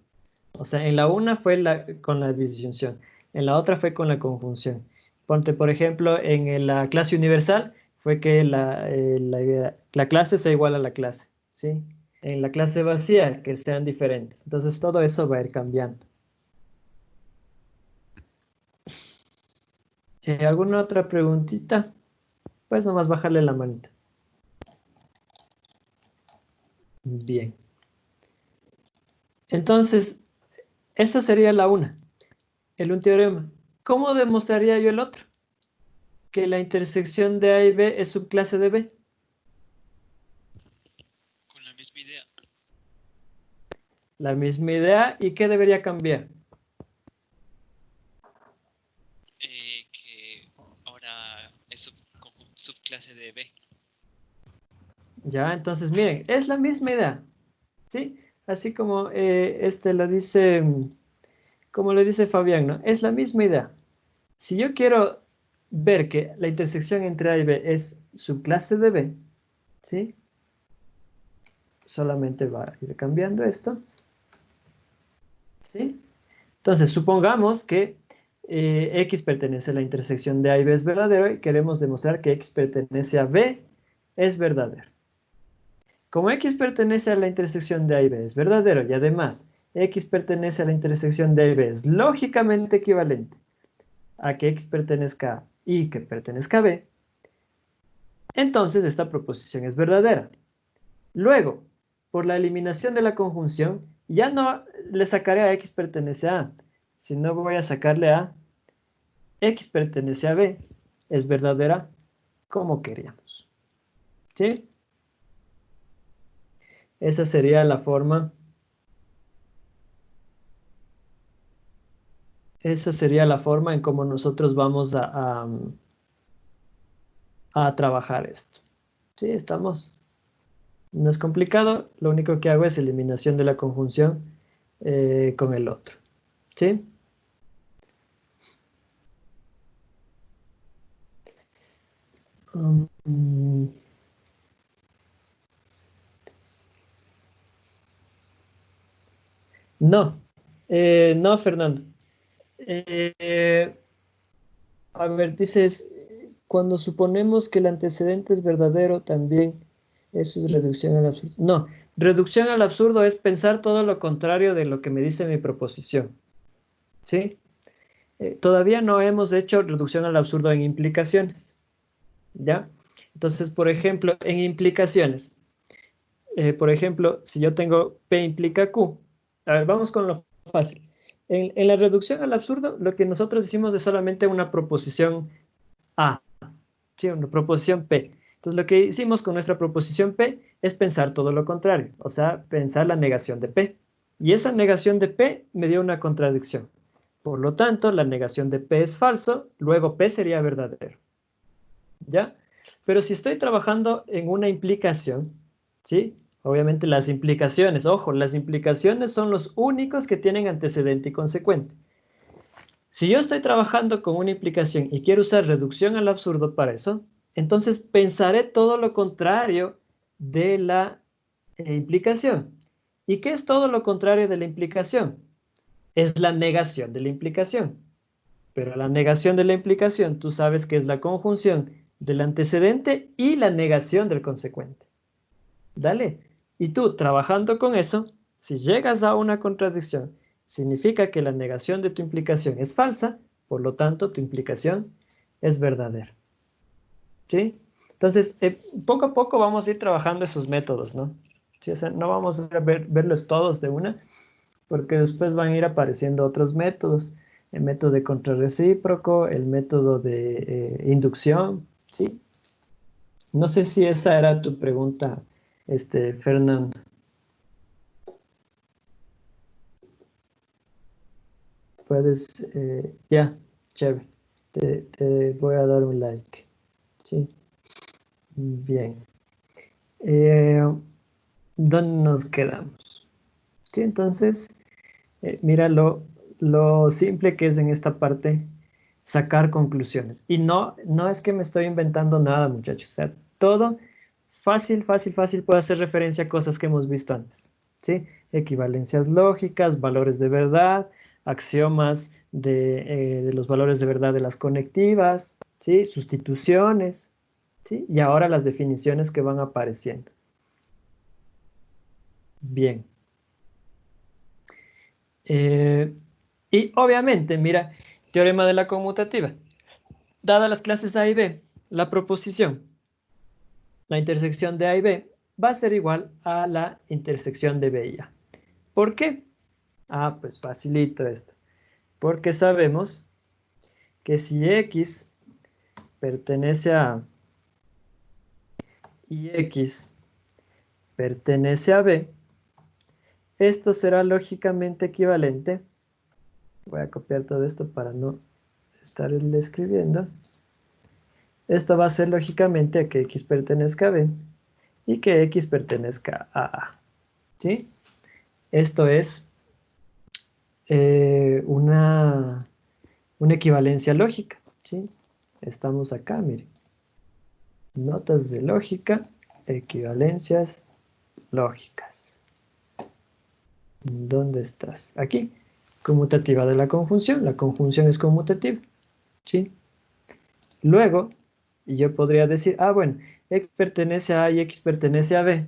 O sea, en la una fue con la disyunción, en la otra fue con la conjunción. Ponte, por ejemplo, en la clase universal fue que la clase sea igual a la clase, ¿sí? En la clase vacía, que sean diferentes. Entonces, todo eso va a ir cambiando. ¿Alguna otra preguntita? Pues nomás bajarle la manita. Bien. Entonces, esa sería la una, un teorema. ¿Cómo demostraría yo el otro? Que la intersección de A y B es subclase de B. Con la misma idea. La misma idea, ¿y qué debería cambiar? Que ahora es subclase de B. Ya, entonces miren, es la misma idea, ¿sí? Así como lo dice, como le dice Fabián, ¿no? Es la misma idea. Si yo quiero ver que la intersección entre A y B es subclase de B, ¿sí? Solamente va a ir cambiando esto, ¿sí? Entonces, supongamos que X pertenece a la intersección de A y B es verdadero y queremos demostrar que X pertenece a B es verdadero. Como X pertenece a la intersección de A y B es verdadero y además X pertenece a la intersección de A y B es lógicamente equivalente a que X pertenezca a y que pertenezca a B, entonces esta proposición es verdadera. Luego, por la eliminación de la conjunción, ya no le sacaré a X pertenece a A, sino voy a sacarle a X pertenece a B, es verdadera como queríamos. ¿Sí? Esa sería la forma. Esa sería la forma en cómo nosotros vamos a trabajar esto. ¿Sí? ¿Estamos? No es complicado. Lo único que hago es eliminación de la conjunción con el otro. ¿Sí? No. No, Fernando. A ver, dices, cuando suponemos que el antecedente es verdadero, también eso es reducción al absurdo. No, reducción al absurdo es pensar todo lo contrario de lo que me dice mi proposición. ¿Sí? Todavía no hemos hecho reducción al absurdo en implicaciones. ¿Ya? Entonces, por ejemplo, en implicaciones, por ejemplo, si yo tengo P implica Q, a ver, vamos con lo fácil. En la reducción al absurdo, lo que nosotros decimos es solamente una proposición A, ¿sí? Una proposición P. Entonces, lo que hicimos con nuestra proposición P es pensar todo lo contrario, o sea, pensar la negación de P. Y esa negación de P me dio una contradicción. Por lo tanto, la negación de P es falso, luego P sería verdadero. ¿Ya? Pero si estoy trabajando en una implicación, ¿sí? Obviamente las implicaciones, ojo, las implicaciones son los únicos que tienen antecedente y consecuente. Si yo estoy trabajando con una implicación y quiero usar reducción al absurdo para eso, entonces pensaré todo lo contrario de la implicación. ¿Y qué es todo lo contrario de la implicación? Es la negación de la implicación. Pero la negación de la implicación, tú sabes que es la conjunción del antecedente y la negación del consecuente. Dale. Y tú, trabajando con eso, si llegas a una contradicción Significa que la negación de tu implicación es falsa, por lo tanto, tu implicación es verdadera. ¿Sí? Entonces, poco a poco vamos a ir trabajando esos métodos, ¿no? ¿Sí? O sea, no vamos a verlos todos de una, porque después van a ir apareciendo otros métodos. El método de contrarrecíproco, el método de inducción, ¿sí? No sé si esa era tu pregunta, Fernando. Puedes, ya, chévere. Te voy a dar un like. Sí. Bien. ¿Dónde nos quedamos? Sí, entonces, mira lo simple que es en esta parte sacar conclusiones. Y no es que me estoy inventando nada, muchachos. O sea, todo fácil puede hacer referencia a cosas que hemos visto antes. ¿Sí? Equivalencias lógicas, valores de verdad, axiomas de los valores de verdad de las conectivas, ¿sí? Sustituciones, ¿sí? Y ahora las definiciones que van apareciendo. Bien. Y obviamente, mira, teorema de la conmutativa. Dadas las clases A y B, la proposición, la intersección de A y B, va a ser igual a la intersección de B y A. ¿Por qué? Ah, pues facilito esto. Porque sabemos que si X pertenece a A y X pertenece a B, esto será lógicamente equivalente. Voy a copiar todo esto para no estar escribiendo. Esto va a ser lógicamente a que X pertenezca a B y que X pertenezca a A. ¿Sí? Esto es una equivalencia lógica. ¿Sí? Estamos acá, miren. Notas de lógica, equivalencias lógicas. ¿Dónde estás? Aquí. Conmutativa de la conjunción. La conjunción es conmutativa. ¿Sí? Luego, yo podría decir, bueno, X pertenece a A y X pertenece a B.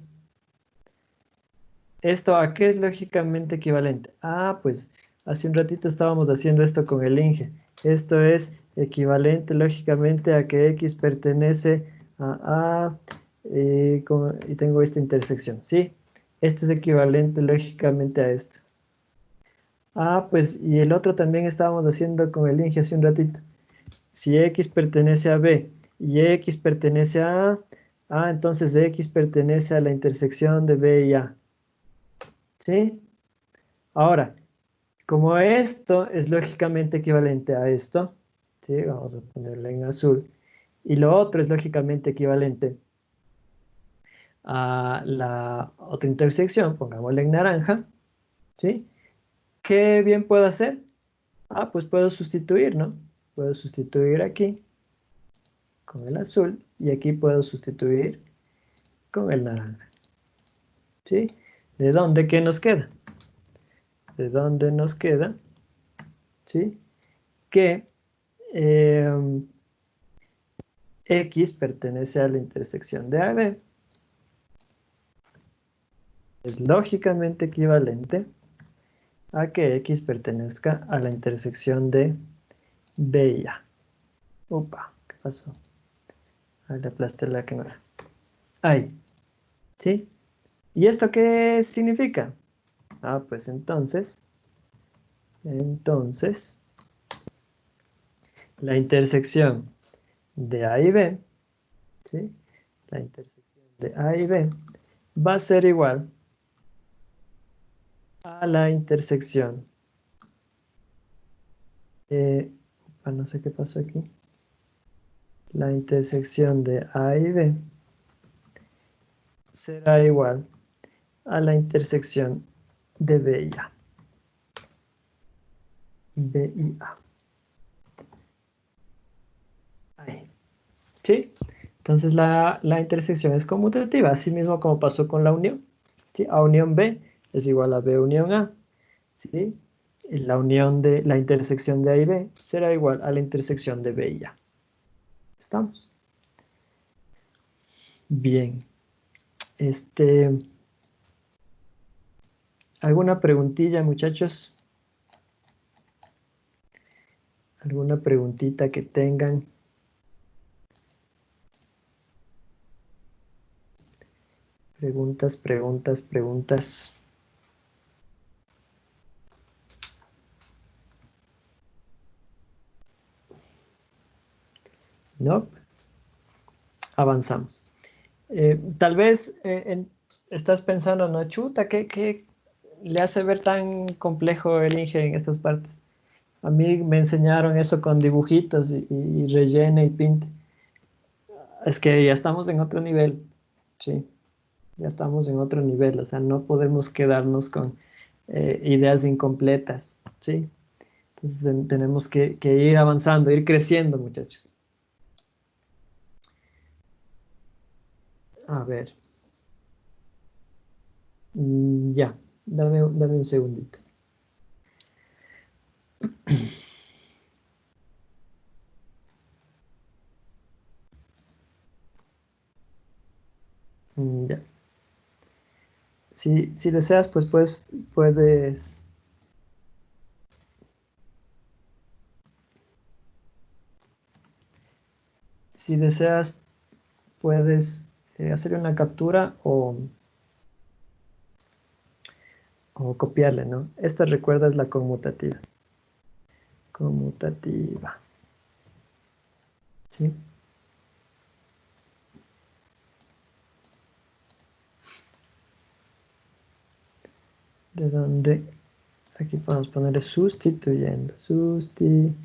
¿Esto a qué es lógicamente equivalente? Pues hace un ratito estábamos haciendo esto con el Inge. Esto es equivalente lógicamente a que X pertenece a A y tengo esta intersección, ¿sí? Esto es equivalente lógicamente a esto. Pues y el otro también estábamos haciendo con el Inge hace un ratito. Si X pertenece a B y X pertenece a A, entonces X pertenece a la intersección de B y A. ¿Sí? Ahora, como esto es lógicamente equivalente a esto, ¿sí? Vamos a ponerlo en azul, y lo otro es lógicamente equivalente a la otra intersección, pongámosle en naranja, ¿sí? ¿Qué bien puedo hacer? Pues puedo sustituir, ¿no? Puedo sustituir aquí con el azul y aquí puedo sustituir con el naranja. ¿Sí? ¿De dónde qué nos queda? ¿De dónde nos queda? ¿Sí? Que X pertenece a la intersección de A y B. Es lógicamente equivalente a que X pertenezca a la intersección de B y A. Upa, ¿qué pasó? Le aplasté la que no era. Ahí. ¿Sí? ¿Y esto qué significa? Pues entonces, la intersección de A y B, ¿sí? La intersección de A y B va a ser igual a la intersección. No sé qué pasó aquí. La intersección de A y B será igual a la intersección de B y A. B y A. Ahí. ¿Sí? Entonces la intersección es conmutativa, así mismo como pasó con la unión. ¿Sí? A unión B es igual a B unión A. ¿Sí? Y la intersección de A y B será igual a la intersección de B y A. ¿Estamos? Bien. ¿Alguna preguntilla, muchachos? ¿Alguna preguntita que tengan? Preguntas, preguntas, preguntas. No. Avanzamos. Tal vez estás pensando, no, chuta, ¿qué le hace ver tan complejo el Inge en estas partes? A mí me enseñaron eso con dibujitos y rellene y pinte. Es que ya estamos en otro nivel, sí, ya estamos en otro nivel, o sea, no podemos quedarnos con ideas incompletas, ¿sí? Entonces tenemos que ir avanzando, ir creciendo, muchachos. A ver. Ya, dame un segundito. Ya. Si deseas, pues puedes... Si deseas, puedes hacer una captura o copiarle, ¿no? Esta, recuerda, es la conmutativa. Conmutativa. ¿Sí? De donde aquí podemos ponerle sustituyendo. Sustituyendo.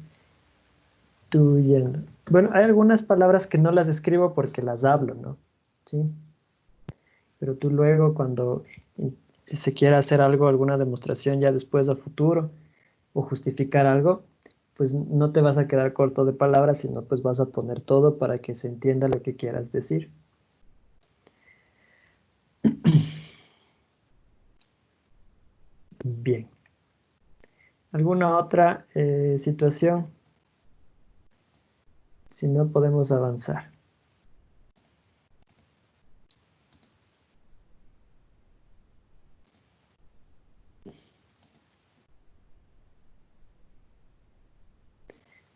Bueno, hay algunas palabras que no las escribo porque las hablo, ¿no? ¿Sí? Pero tú luego, cuando se quiera hacer algo, alguna demostración ya después a futuro, o justificar algo, pues no te vas a quedar corto de palabras, sino pues vas a poner todo para que se entienda lo que quieras decir. Bien. ¿Alguna otra situación? Si no, podemos avanzar.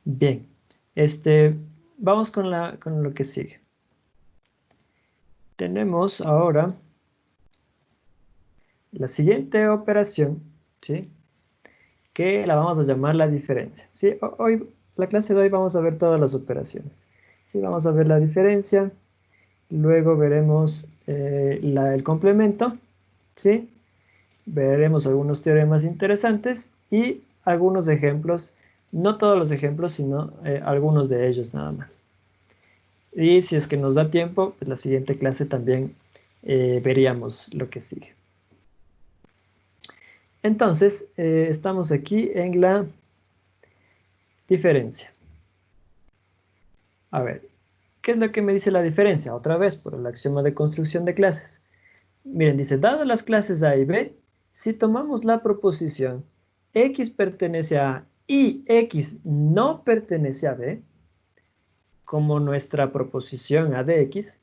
Bien. Vamos con lo que sigue. Tenemos ahora la siguiente operación, ¿sí? Que la vamos a llamar la diferencia, ¿sí? Hoy, la clase de hoy, vamos a ver todas las operaciones, ¿sí? Vamos a ver la diferencia, luego veremos el complemento, ¿sí? Veremos algunos teoremas interesantes y algunos ejemplos, no todos los ejemplos, sino algunos de ellos nada más. Y si es que nos da tiempo, pues la siguiente clase también veríamos lo que sigue. Entonces, estamos aquí en la diferencia. A ver, ¿qué es lo que me dice la diferencia? Otra vez, por el axioma de construcción de clases. Miren, dice, dadas las clases A y B, si tomamos la proposición X pertenece a A y X no pertenece a B, como nuestra proposición A de X,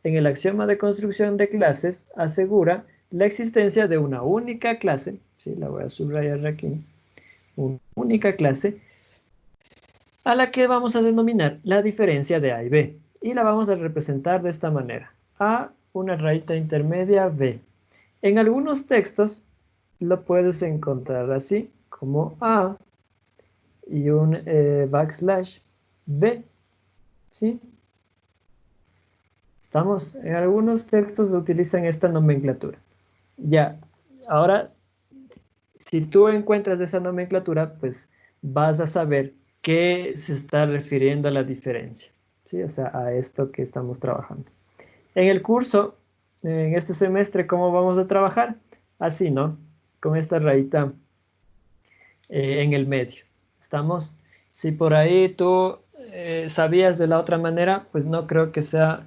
en el axioma de construcción de clases asegura la existencia de una única clase, ¿sí? La voy a subrayar aquí, una única clase, a la que vamos a denominar la diferencia de A y B, y la vamos a representar de esta manera, A, una rayita intermedia, B. En algunos textos lo puedes encontrar así, como A y un backslash B, ¿sí? ¿Estamos? En algunos textos utilizan esta nomenclatura. Ya, ahora, si tú encuentras esa nomenclatura, pues vas a saber qué se está refiriendo a la diferencia, ¿sí? O sea, a esto que estamos trabajando. En el curso, en este semestre, ¿cómo vamos a trabajar? Así, ¿no? Con esta rayita en el medio. ¿Estamos? Si por ahí tú sabías de la otra manera, pues no creo que sea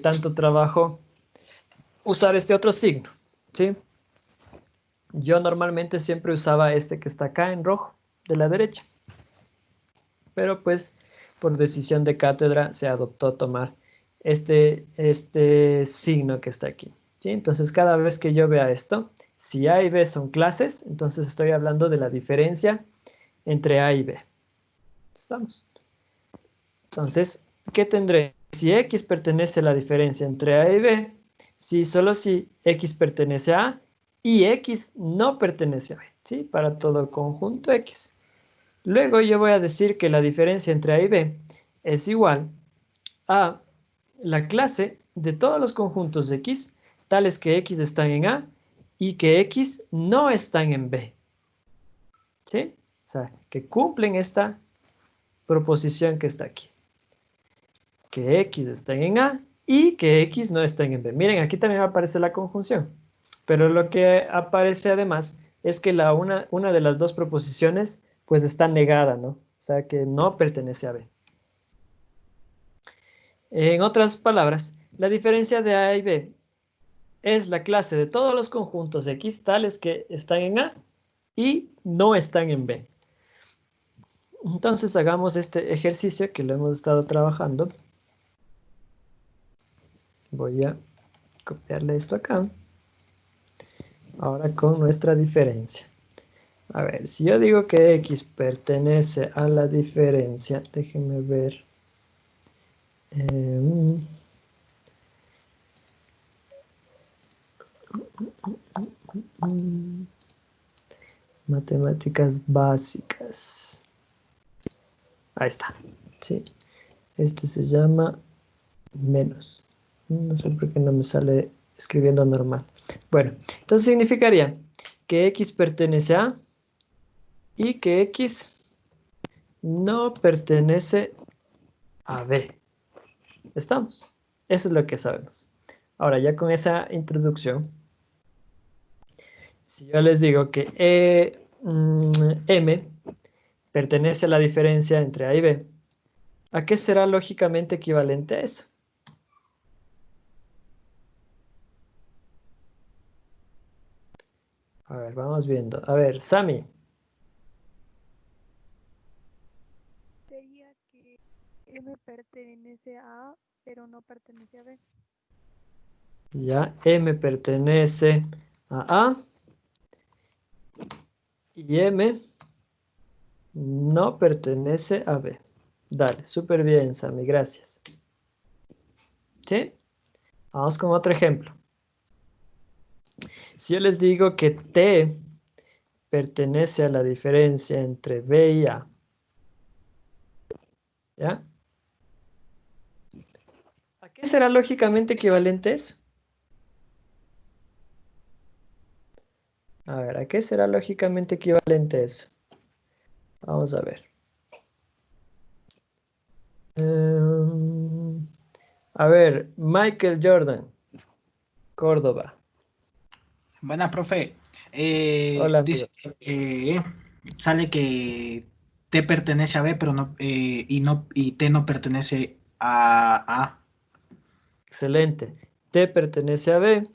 tanto trabajo usar este otro signo, ¿sí? Yo normalmente siempre usaba este que está acá en rojo, de la derecha. Pero pues por decisión de cátedra se adoptó tomar este signo que está aquí, ¿sí? Entonces cada vez que yo vea esto, si A y B son clases, entonces estoy hablando de la diferencia entre A y B, ¿Estamos? Entonces, ¿qué tendré? Si X pertenece a la diferencia entre A y B, si solo si X pertenece a A y X no pertenece a B, ¿sí? Para todo el conjunto X. Luego yo voy a decir que la diferencia entre A y B es igual a la clase de todos los conjuntos X, tales que X están en A y que X no están en B. ¿Sí? O sea, que cumplen esta proposición que está aquí. Que X están en A y que X no están en B. Miren, aquí también aparece la conjunción. Pero lo que aparece además es que una de las dos proposiciones pues está negada, ¿no? O sea, que no pertenece a B. En otras palabras, la diferencia de A y B es la clase de todos los conjuntos X tales que están en A y no están en B. Entonces hagamos este ejercicio que lo hemos estado trabajando. Voy a copiarle esto acá. Ahora con nuestra diferencia. A ver, si yo digo que X pertenece a la diferencia, déjenme ver. Matemáticas básicas. Ahí está. ¿Sí? Este se llama menos. No sé por qué no me sale escribiendo normal. Bueno, entonces significaría que X pertenece a y que X no pertenece a B. ¿Estamos? Eso es lo que sabemos. Ahora, ya con esa introducción, si yo les digo que M pertenece a la diferencia entre A y B, ¿a qué será lógicamente equivalente a eso? A ver, vamos viendo. A ver, Sami. Sería que M pertenece a A, pero no pertenece a B. Ya, M pertenece a A y M no pertenece a B. Dale, súper bien, Sami, gracias. ¿Sí? Vamos con otro ejemplo. Si yo les digo que T pertenece a la diferencia entre B y A, ¿ya? ¿A qué será lógicamente equivalente eso? A ver, ¿a qué será lógicamente equivalente eso? Vamos a ver. A ver, Michael Jordan, Córdoba. Buena, profe. Hola, amigo. Dice, sale que T pertenece a B, pero no, y T no pertenece a A. Excelente. T pertenece a B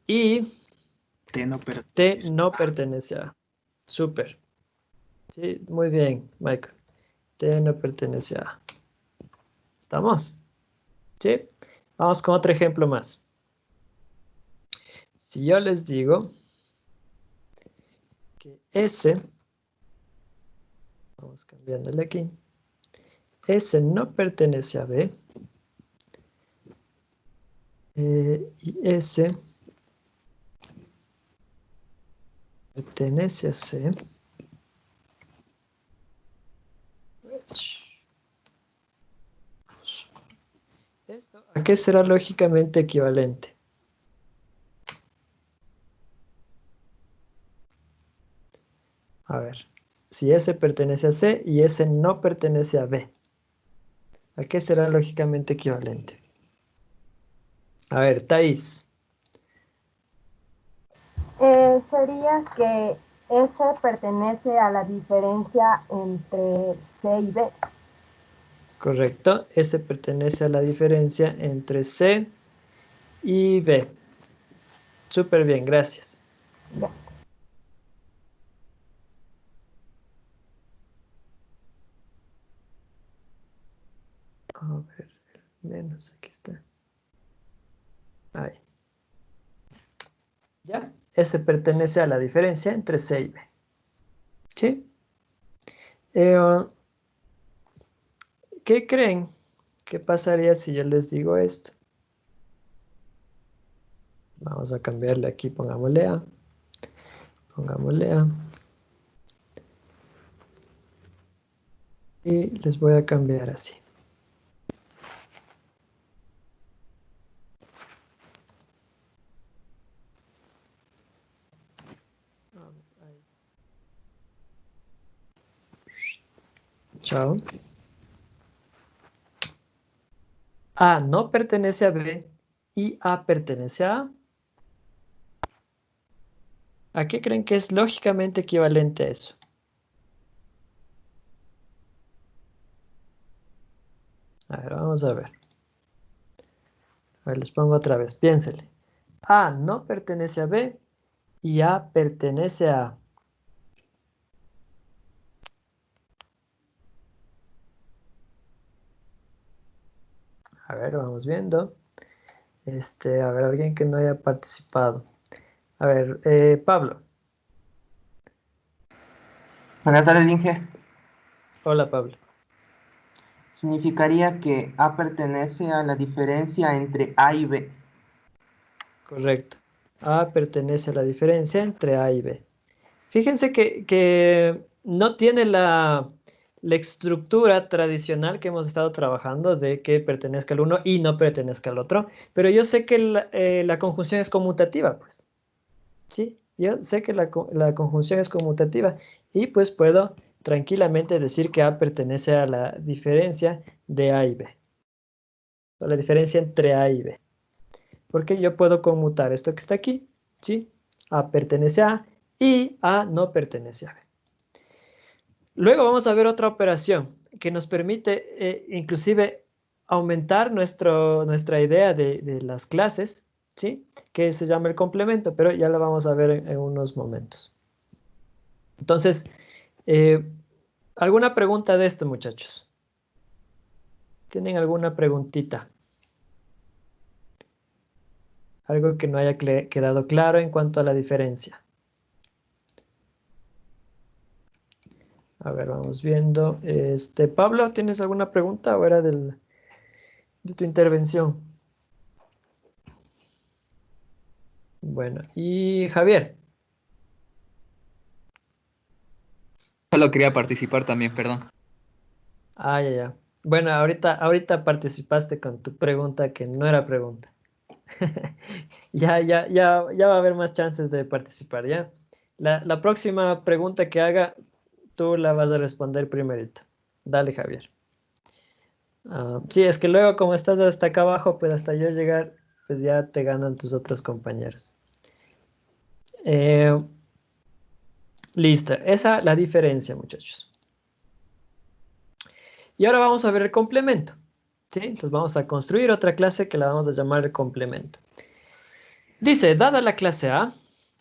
y T no pertenece a A. Súper. Sí, muy bien, Michael. T no pertenece a A. ¿Estamos? ¿Sí? Vamos con otro ejemplo más. Si yo les digo que S, vamos cambiándole aquí, S no pertenece a B, y S pertenece a C, ¿esto a qué será lógicamente equivalente? A ver, si S pertenece a C y S no pertenece a B, ¿a qué será lógicamente equivalente? A ver, Thais. Sería que S pertenece a la diferencia entre C y B. Correcto, S pertenece a la diferencia entre C y B. Súper bien, gracias. Ya. A ver, menos, aquí está. Ahí. ¿Ya? S pertenece a la diferencia entre C y B. ¿Sí? ¿qué creen? ¿Qué pasaría si yo les digo esto? Vamos a cambiarle aquí, pongámosle A. Pongámosle A. Y les voy a cambiar así. Chao. A no pertenece a B y A pertenece a A. ¿A qué creen que es lógicamente equivalente a eso? A ver, vamos a ver. A ver, les pongo otra vez. Piénsele. A no pertenece a B y A pertenece a A. A ver, vamos viendo. A ver, alguien que no haya participado. A ver, Pablo. Buenas tardes, Inge. Hola, Pablo. Significaría que A pertenece a la diferencia entre A y B. Correcto. A pertenece a la diferencia entre A y B. Fíjense que no tiene la estructura tradicional que hemos estado trabajando de que pertenezca al uno y no pertenezca al otro, pero yo sé que la conjunción es conmutativa, pues. ¿Sí? Yo sé que la conjunción es conmutativa y pues puedo tranquilamente decir que A pertenece a la diferencia de A y B. O la diferencia entre A y B. Porque yo puedo conmutar esto que está aquí, ¿sí? A pertenece a A y A no pertenece a B. Luego vamos a ver otra operación que nos permite inclusive aumentar nuestra idea de las clases, ¿sí? Que se llama el complemento, pero ya lo vamos a ver en unos momentos. Entonces, ¿alguna pregunta de esto, muchachos? ¿Tienen alguna preguntita? Algo que no haya quedado claro en cuanto a la diferencia. A ver, vamos viendo. Pablo, ¿tienes alguna pregunta o era de tu intervención? Bueno, y Javier. Solo quería participar también, perdón. Ah, ya. Bueno, ahorita participaste con tu pregunta que no era pregunta. Ya va a haber más chances de participar, ¿ya? La próxima pregunta que haga, tú la vas a responder primerito. Dale, Javier. Sí, es que luego como estás hasta acá abajo, pues hasta yo llegar, pues ya te ganan tus otros compañeros. Listo, esa es la diferencia, muchachos. Y ahora vamos a ver el complemento. ¿Sí? Entonces vamos a construir otra clase que la vamos a llamar el complemento. Dice, dada la clase A,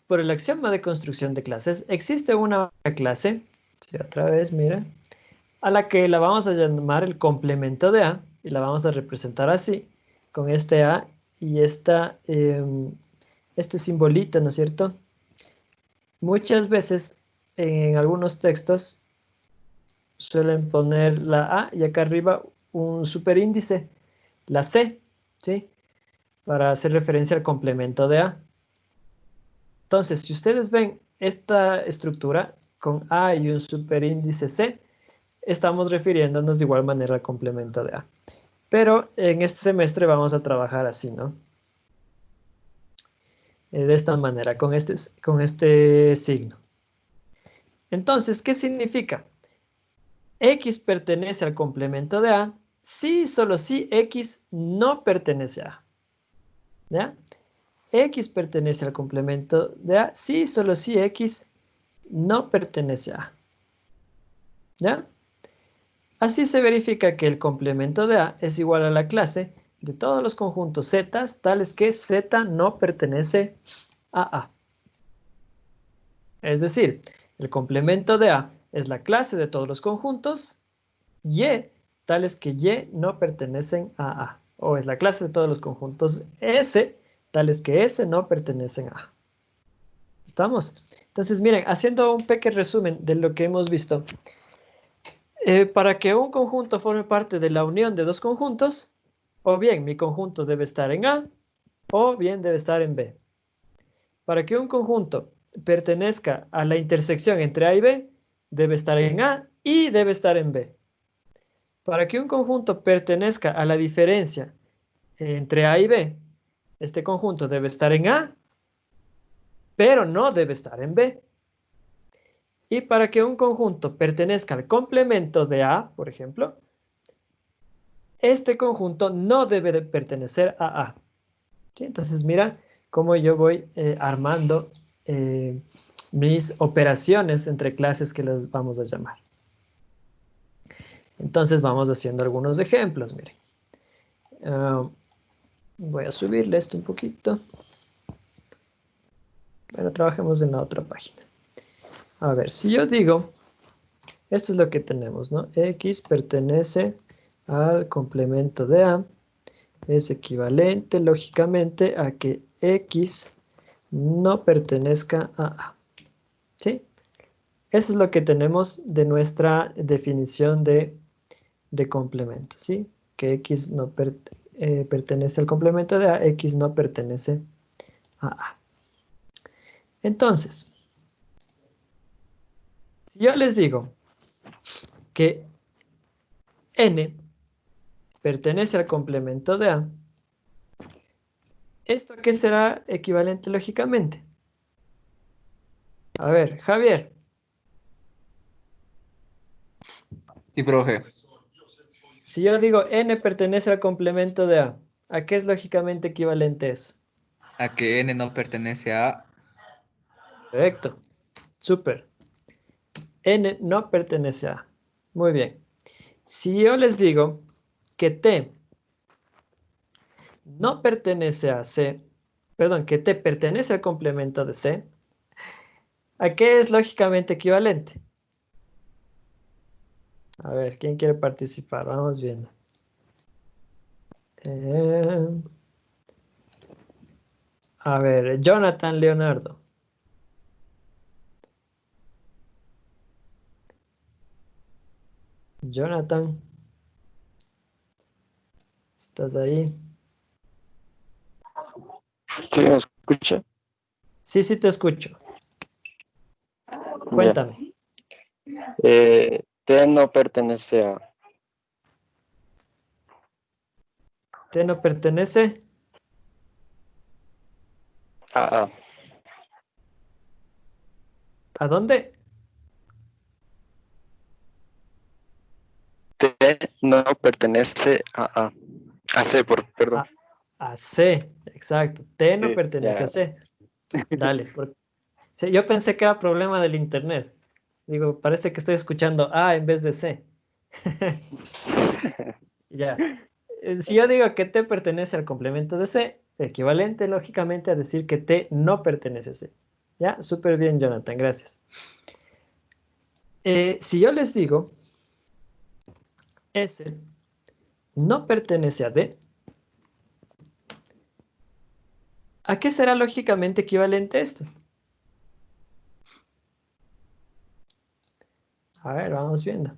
por el axioma de construcción de clases, existe una clase, ¿sí? Otra vez, mira, a la que la vamos a llamar el complemento de A, y la vamos a representar así, con este A y este simbolito, ¿no es cierto? Muchas veces, en algunos textos, suelen poner la A y acá arriba un superíndice, la C, ¿sí? Para hacer referencia al complemento de A. Entonces, si ustedes ven esta estructura con A y un superíndice C, estamos refiriéndonos de igual manera al complemento de A. Pero en este semestre vamos a trabajar así, ¿no? De esta manera, con este signo. Entonces, ¿qué significa? X pertenece al complemento de A si solo si X no pertenece a A. ¿Ya? X pertenece al complemento de A si solo si X no pertenece a A. ¿Ya? Así se verifica que el complemento de A es igual a la clase de todos los conjuntos Z, tales que Z no pertenece a A. Es decir, el complemento de A es la clase de todos los conjuntos Y, tales que Y no pertenecen a A. O es la clase de todos los conjuntos S, tales que S no pertenecen a A. ¿Estamos? Entonces, miren, haciendo un pequeño resumen de lo que hemos visto. Para que un conjunto forme parte de la unión de dos conjuntos, o bien mi conjunto debe estar en A, o bien debe estar en B. Para que un conjunto pertenezca a la intersección entre A y B, debe estar en A y debe estar en B. Para que un conjunto pertenezca a la diferencia entre A y B, este conjunto debe estar en A, pero no debe estar en B. Y para que un conjunto pertenezca al complemento de A, por ejemplo, este conjunto no debe de pertenecer a A. ¿Sí? Entonces mira cómo yo voy armando mis operaciones entre clases que las vamos a llamar. Entonces vamos haciendo algunos ejemplos, miren. Voy a subirle esto un poquito. Bueno, trabajemos en la otra página. A ver, si yo digo, esto es lo que tenemos, ¿no? X pertenece al complemento de A, es equivalente, lógicamente, a que X no pertenezca a A. ¿Sí? Eso es lo que tenemos de nuestra definición de complemento, ¿sí? Que X no pertenece al complemento de A, X no pertenece a A. Entonces, si yo les digo que N pertenece al complemento de A, ¿esto a qué será equivalente lógicamente? A ver, Javier. Sí, profe. Si yo digo N pertenece al complemento de ¿a qué es lógicamente equivalente eso? A que N no pertenece a... Perfecto. Súper. N no pertenece a A. Muy bien. Si yo les digo que T no pertenece a C, perdón, que T pertenece al complemento de C, ¿a qué es lógicamente equivalente? A ver, ¿quién quiere participar? Vamos viendo. A ver, Jonathan Leonardo. Jonathan. ¿Estás ahí? ¿Sí me escucha? Sí, sí te escucho. Cuéntame. T no pertenece a... T no pertenece A. ¿a dónde? T no pertenece a A. A C, perdón. A C, exacto. T no Sí, pertenece ya. a C. Dale. Sí, yo pensé que era problema del internet. Digo, parece que estoy escuchando A en vez de C. Ya. Si yo digo que T pertenece al complemento de C, equivalente lógicamente a decir que T no pertenece a C. Ya, súper bien, Jonathan, gracias. Si yo les digo S no pertenece a D, ¿a qué será lógicamente equivalente esto? A ver, vamos viendo.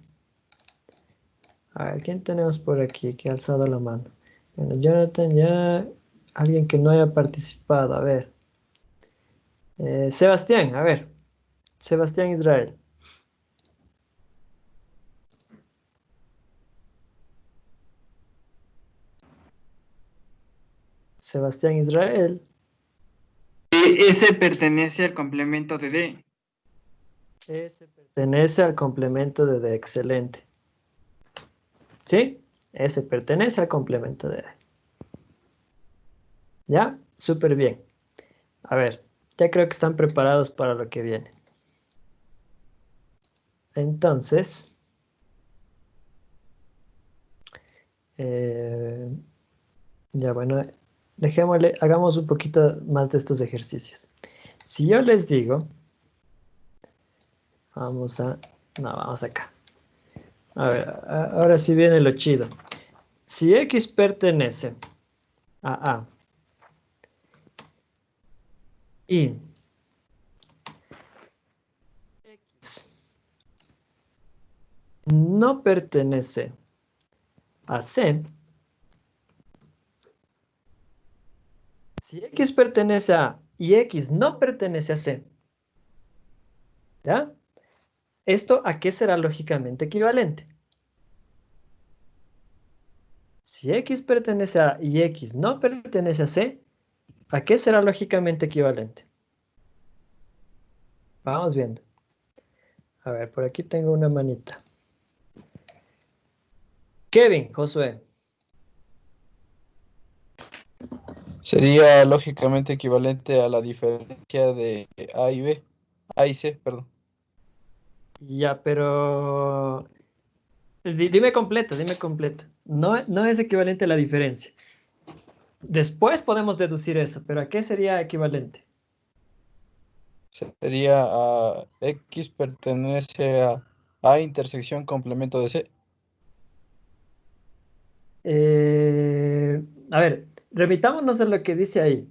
A ver, ¿quién tenemos por aquí que ha alzado la mano? Bueno, Jonathan ya... Alguien que no haya participado, a ver. Sebastián, a ver. Sebastián Israel. Sebastián Israel. S pertenece al complemento de D. S pertenece al complemento de D. Excelente. ¿Sí? S pertenece al complemento de D. ¿Ya? Súper bien. A ver, ya creo que están preparados para lo que viene. Entonces, ya bueno, dejémosle, hagamos un poquito más de estos ejercicios. Si yo les digo, vamos acá. A ver, ahora sí viene lo chido. Si X pertenece a A y X no pertenece a C, si X pertenece a A y X no pertenece a C, ¿ya? ¿Esto a qué será lógicamente equivalente? Si X pertenece a A y X no pertenece a C, ¿a qué será lógicamente equivalente? Vamos viendo. A ver, por aquí tengo una manita. Kevin, Josué. Sería lógicamente equivalente a la diferencia de A y B. A y C, perdón. Ya, pero... Dime completo, dime completo. No es equivalente a la diferencia. Después podemos deducir eso, pero ¿a qué sería equivalente? Sería X pertenece a A intersección complemento de C. A ver, remitámonos a lo que dice ahí.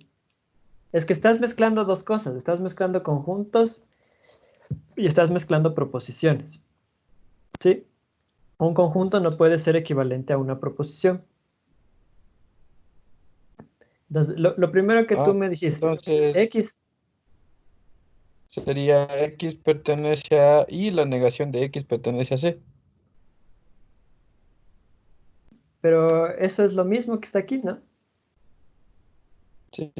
Es que estás mezclando dos cosas. Estás mezclando conjuntos y estás mezclando proposiciones. ¿Sí? Un conjunto no puede ser equivalente a una proposición. Entonces, lo primero que tú me dijiste, entonces, X. Sería X pertenece a y la negación de X pertenece a C. Pero eso es lo mismo que está aquí, ¿no? Sí.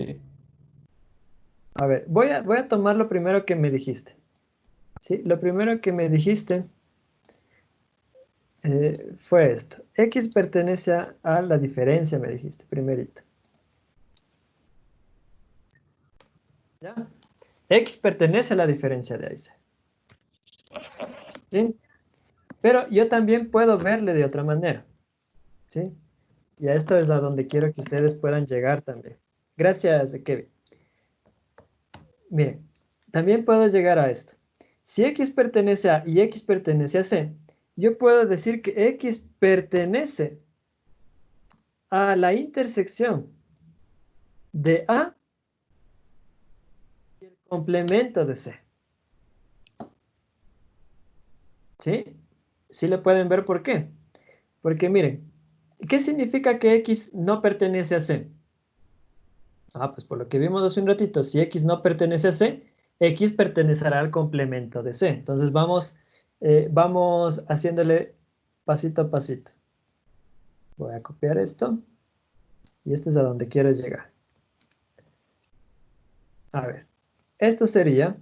A ver, voy a tomar lo primero que me dijiste. ¿Sí? Lo primero que me dijiste fue esto. X pertenece a la diferencia, me dijiste, primerito. ¿Ya? X pertenece a la diferencia de A y C. ¿Sí? Pero yo también puedo verle de otra manera. ¿Sí? Y a esto es a donde quiero que ustedes puedan llegar también. Gracias, Kevin. Miren, también puedo llegar a esto. Si X pertenece a y X pertenece a C, yo puedo decir que X pertenece a la intersección de A y el complemento de C. ¿Sí? ¿Sí le pueden ver por qué? Porque miren, ¿qué significa que X no pertenece a C? Pues por lo que vimos hace un ratito, si X no pertenece a C, X pertenecerá al complemento de C. Entonces vamos haciéndole pasito a pasito. Voy a copiar esto. Y esto es a donde quiero llegar. A ver, esto sería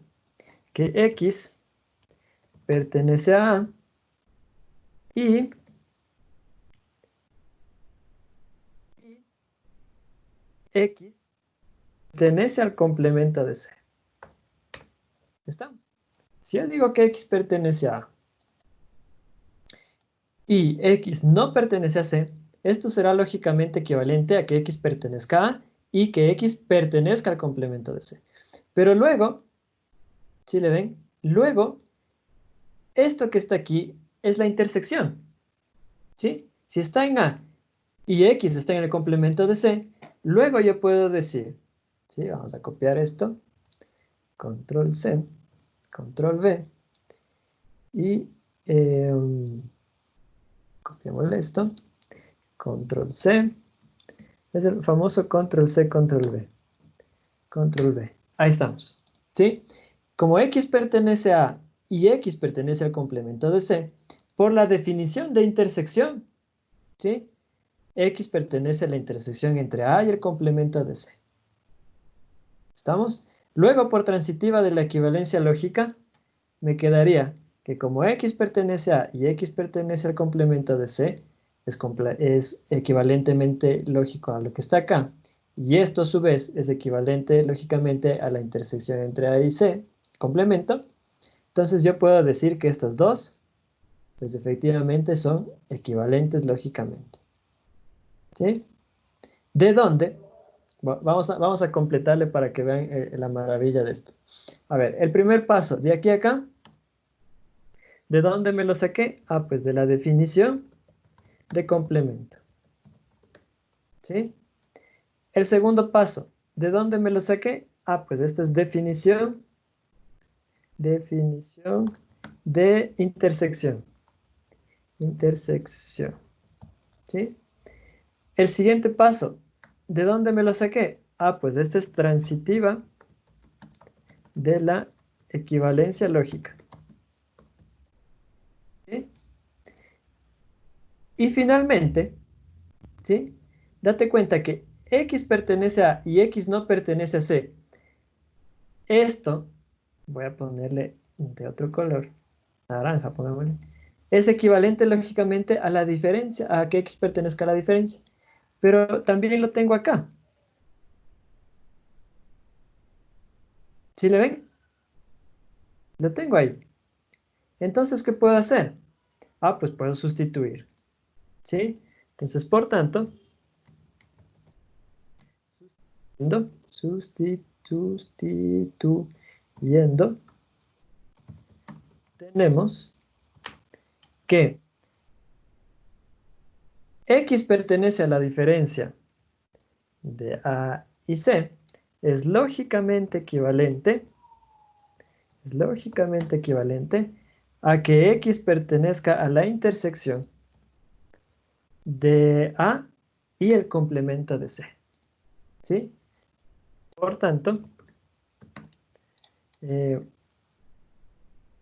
que X pertenece a A y X pertenece al complemento de C. ¿Está? Si yo digo que X pertenece a A y X no pertenece a C, esto será lógicamente equivalente a que X pertenezca a A y que X pertenezca al complemento de C. Pero luego, ¿sí le ven? Luego, esto que está aquí es la intersección. ¿Sí? Si está en A y X está en el complemento de C, luego yo puedo decir, ¿sí? Vamos a copiar esto, control C, control V, y copiamos esto, control C, es el famoso control C, control V, control V, ahí estamos, ¿sí? Como X pertenece a A y X pertenece al complemento de C, por la definición de intersección, ¿sí? X pertenece a la intersección entre A y el complemento de C. ¿Estamos? Luego, por transitiva de la equivalencia lógica, me quedaría que como X pertenece a A y X pertenece al complemento de C, es equivalentemente lógico a lo que está acá. Y esto, a su vez, es equivalente lógicamente a la intersección entre A y C, complemento. Entonces, yo puedo decir que estas dos, pues efectivamente son equivalentes lógicamente. ¿Sí? ¿De dónde? Vamos a completarle para que vean la maravilla de esto. A ver, el primer paso, de aquí a acá, ¿de dónde me lo saqué? Pues de la definición de complemento. ¿Sí? El segundo paso, ¿de dónde me lo saqué? Pues esta es definición de intersección. Intersección. ¿Sí? El siguiente paso, ¿de dónde me lo saqué? Ah, pues esta es transitiva de la equivalencia lógica. ¿Sí? Y finalmente, ¿sí? Date cuenta que X pertenece a y X no pertenece a C. Esto, voy a ponerle de otro color, naranja, pongámosle, es equivalente lógicamente a la diferencia, a que X pertenezca a la diferencia. Pero también lo tengo acá. ¿Sí le ven? Lo tengo ahí. Entonces, ¿qué puedo hacer? Ah, pues puedo sustituir. ¿Sí? Entonces, por tanto, sustituyendo, tenemos que X pertenece a la diferencia de A y C, es lógicamente equivalente a que X pertenezca a la intersección de A y el complemento de C. ¿Sí? Por tanto,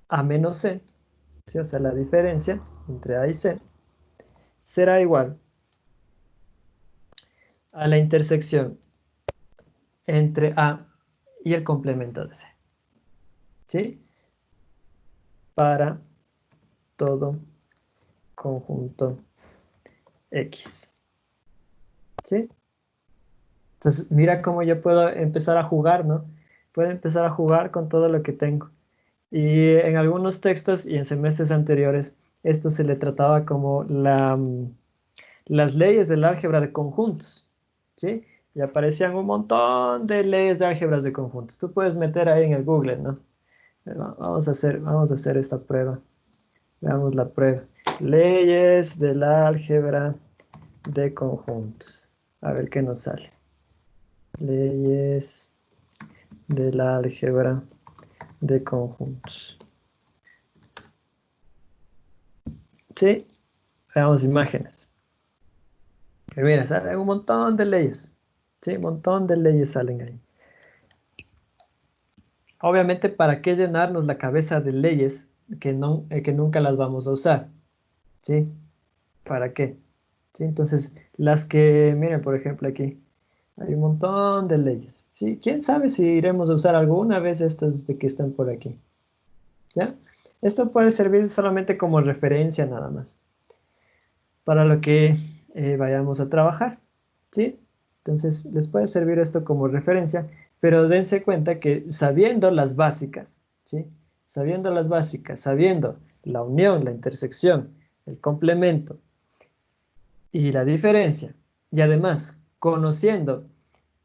A menos C, ¿sí? O sea, la diferencia entre A y C, será igual a la intersección entre A y el complemento de C. ¿Sí? Para todo conjunto X. ¿Sí? Entonces, mira cómo yo puedo empezar a jugar, ¿no? Puedo empezar a jugar con todo lo que tengo. Y en algunos textos y en semestres anteriores, esto se le trataba como las leyes del álgebra de conjuntos, ¿sí? Y aparecían un montón de leyes de álgebras de conjuntos. Tú puedes meter ahí en el Google, ¿no? Vamos a hacer esta prueba. Veamos la prueba. Leyes del álgebra de conjuntos. A ver qué nos sale. Leyes del álgebra de conjuntos. ¿Sí? Veamos imágenes. Y mira, salen un montón de leyes. ¿Sí? Un montón de leyes salen ahí. Obviamente, ¿para qué llenarnos la cabeza de leyes que nunca las vamos a usar? ¿Sí? ¿Para qué? ¿Sí? Entonces, las que, miren, por ejemplo, aquí, hay un montón de leyes. ¿Sí? ¿Quién sabe si iremos a usar alguna vez estas de que están por aquí? ¿Ya? Esto puede servir solamente como referencia nada más, para lo que vayamos a trabajar. ¿Sí? Entonces, les puede servir esto como referencia, pero dense cuenta que sabiendo las básicas, ¿sí? Sabiendo las básicas, sabiendo la unión, la intersección, el complemento y la diferencia, y además conociendo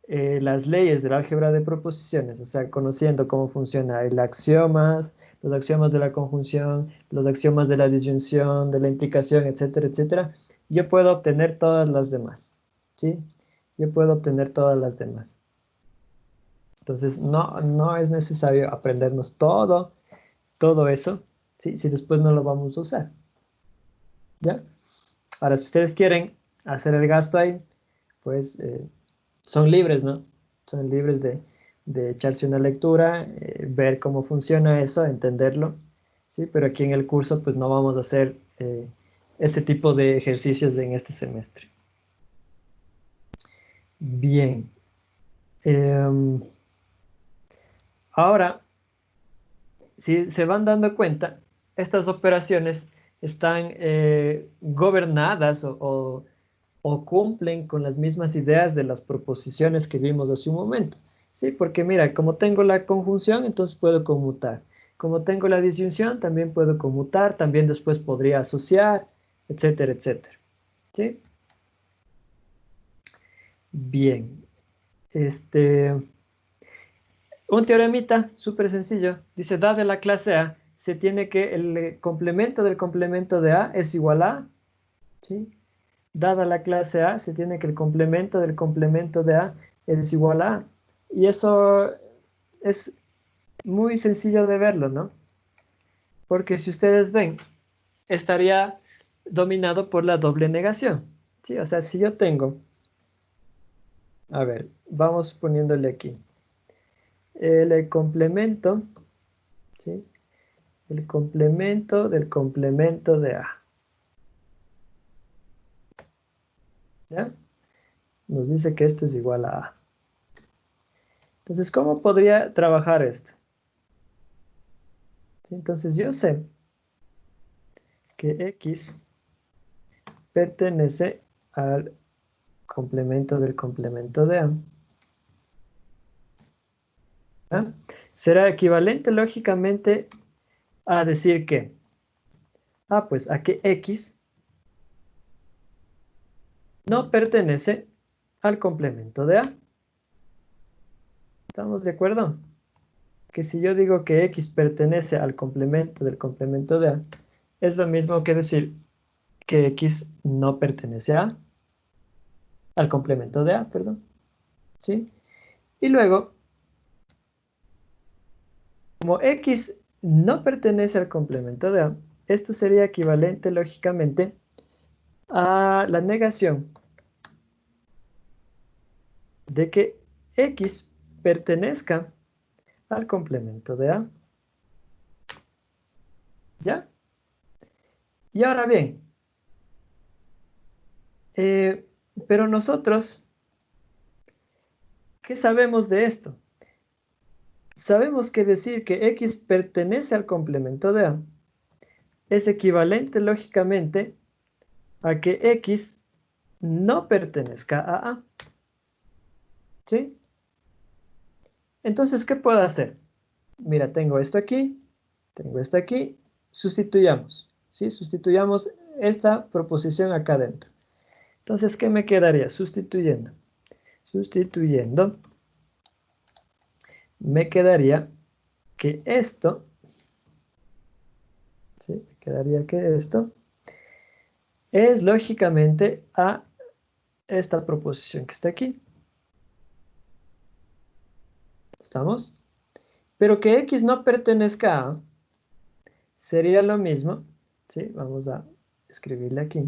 las leyes del álgebra de proposiciones, o sea, conociendo cómo funciona el axiomas, los axiomas de la conjunción, los axiomas de la disyunción, de la implicación, etcétera, etcétera, yo puedo obtener todas las demás, ¿sí? Yo puedo obtener todas las demás. Entonces, no es necesario aprendernos todo eso, ¿sí? Si después no lo vamos a usar, ¿ya? Ahora, si ustedes quieren hacer el gasto ahí, pues son libres, ¿no? Son libres de echarse una lectura, ver cómo funciona eso, entenderlo, ¿sí? Pero aquí en el curso, pues no vamos a hacer ese tipo de ejercicios en este semestre. Bien. Ahora, si se van dando cuenta, estas operaciones están gobernadas o cumplen con las mismas ideas de las proposiciones que vimos hace un momento. Sí, porque mira, como tengo la conjunción, entonces puedo conmutar. Como tengo la disyunción, también puedo conmutar, también después podría asociar, etcétera, etcétera. ¿Sí? Bien. Un teoremita súper sencillo. Dice, dada la clase A, se tiene que el complemento del complemento de A es igual a, ¿sí? Dada la clase A, se tiene que el complemento del complemento de A es igual a. Y eso es muy sencillo de verlo, ¿no? Porque si ustedes ven, estaría dominado por la doble negación. ¿Sí? O sea, si yo tengo, a ver, vamos poniéndole aquí, el complemento, ¿sí? El complemento del complemento de A. ¿Ya? Nos dice que esto es igual a A. Entonces, ¿cómo podría trabajar esto? ¿Sí? Entonces, yo sé que X pertenece al complemento del complemento de A. ¿Ah? Será equivalente lógicamente a decir que, pues a que X no pertenece al complemento de A. ¿Estamos de acuerdo? Que si yo digo que X pertenece al complemento del complemento de A, es lo mismo que decir que X no pertenece al complemento de A, perdón. ¿Sí? Y luego, como X no pertenece al complemento de A, esto sería equivalente lógicamente a la negación de que X pertenezca al complemento de A. ¿Ya? Y ahora bien, pero nosotros, ¿qué sabemos de esto? Sabemos que decir que X pertenece al complemento de A es equivalente lógicamente a que X no pertenezca a A. ¿Sí? Entonces, ¿qué puedo hacer? Mira, tengo esto aquí, sustituyamos. ¿Sí? Sustituyamos esta proposición acá adentro. Entonces, ¿qué me quedaría? Sustituyendo, me quedaría que esto, ¿sí? Me quedaría que esto es lógicamente a esta proposición que está aquí. ¿Estamos? Pero que X no pertenezca a sería lo mismo, ¿sí? Vamos a escribirle aquí.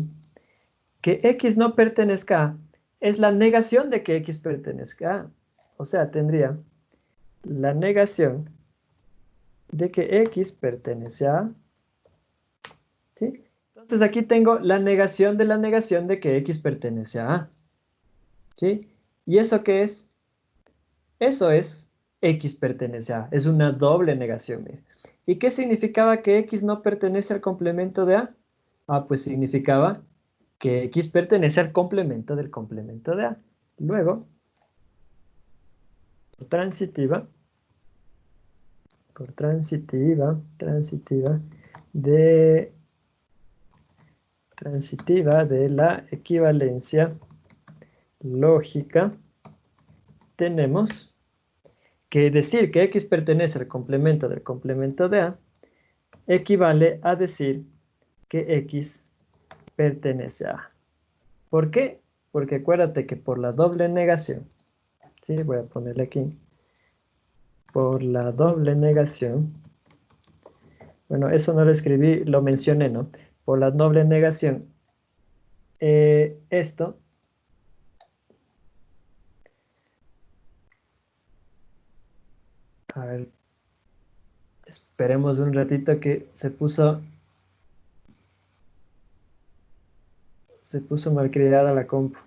Que X no pertenezca a es la negación de que X pertenezca a. O sea, tendría la negación de que X pertenece a. ¿Sí? Entonces aquí tengo la negación de que X pertenece a A. ¿Sí? ¿Y eso qué es? Eso es X pertenece a. Es una doble negación. Mira. ¿Y qué significaba que X no pertenece al complemento de A? Pues significaba que X pertenece al complemento del complemento de A. Luego, transitiva de la equivalencia lógica, tenemos que decir que X pertenece al complemento del complemento de A equivale a decir que X pertenece a A. ¿Por qué? Porque acuérdate que por la doble negación, ¿sí? Voy a ponerle aquí, por la doble negación, bueno, eso no lo escribí, lo mencioné, ¿no? Por la doble negación, esto a ver, esperemos un ratito que se puso malcriada la compu.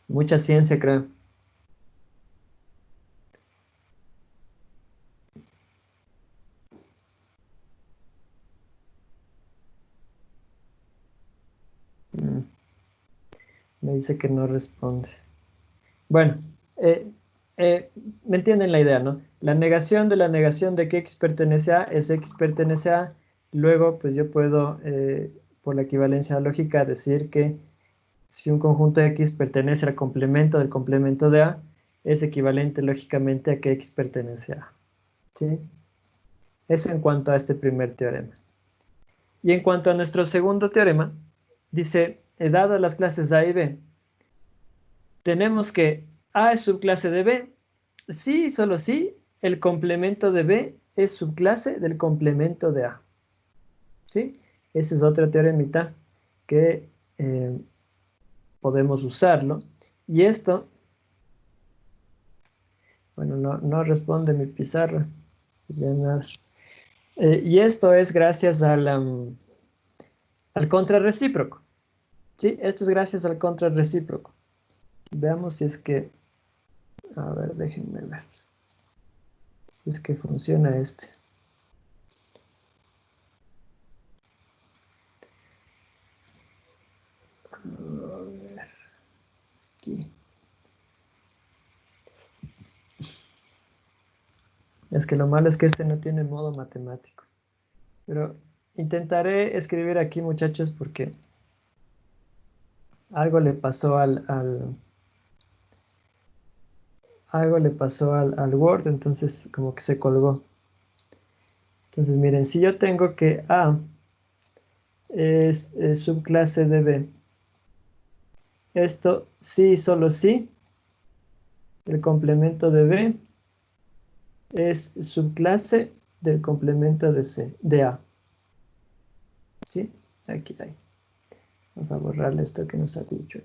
Mucha ciencia, creo. Me dice que no responde. Bueno, me entienden la idea, ¿no? La negación de que X pertenece a es X pertenece a. Luego, pues yo puedo, por la equivalencia lógica, decir que si un conjunto X pertenece al complemento del complemento de A, es equivalente lógicamente a que X pertenece a A. ¿Sí? Eso en cuanto a este primer teorema. Y en cuanto a nuestro segundo teorema, dice dadas las clases A y B, tenemos que A es subclase de B, sí y solo sí, el complemento de B es subclase del complemento de A. ¿Sí? Ese es otro teoremita que podemos usarlo. Y esto, bueno, no responde mi pizarra. Ya nada. Y esto es gracias al contrarrecíproco. ¿Sí? Esto es gracias al contrarrecíproco. Veamos si es que... A ver, déjenme ver. Si es que funciona este. A ver. Aquí. Es que lo malo es que este no tiene modo matemático. Pero intentaré escribir aquí, muchachos, porque algo le pasó algo le pasó al Word, entonces como que se colgó. Entonces miren, si yo tengo que A es subclase de B, esto sí, solo sí, el complemento de B es subclase del complemento de A. ¿Sí? Aquí hay. Vamos a borrarle esto que nos ha dicho.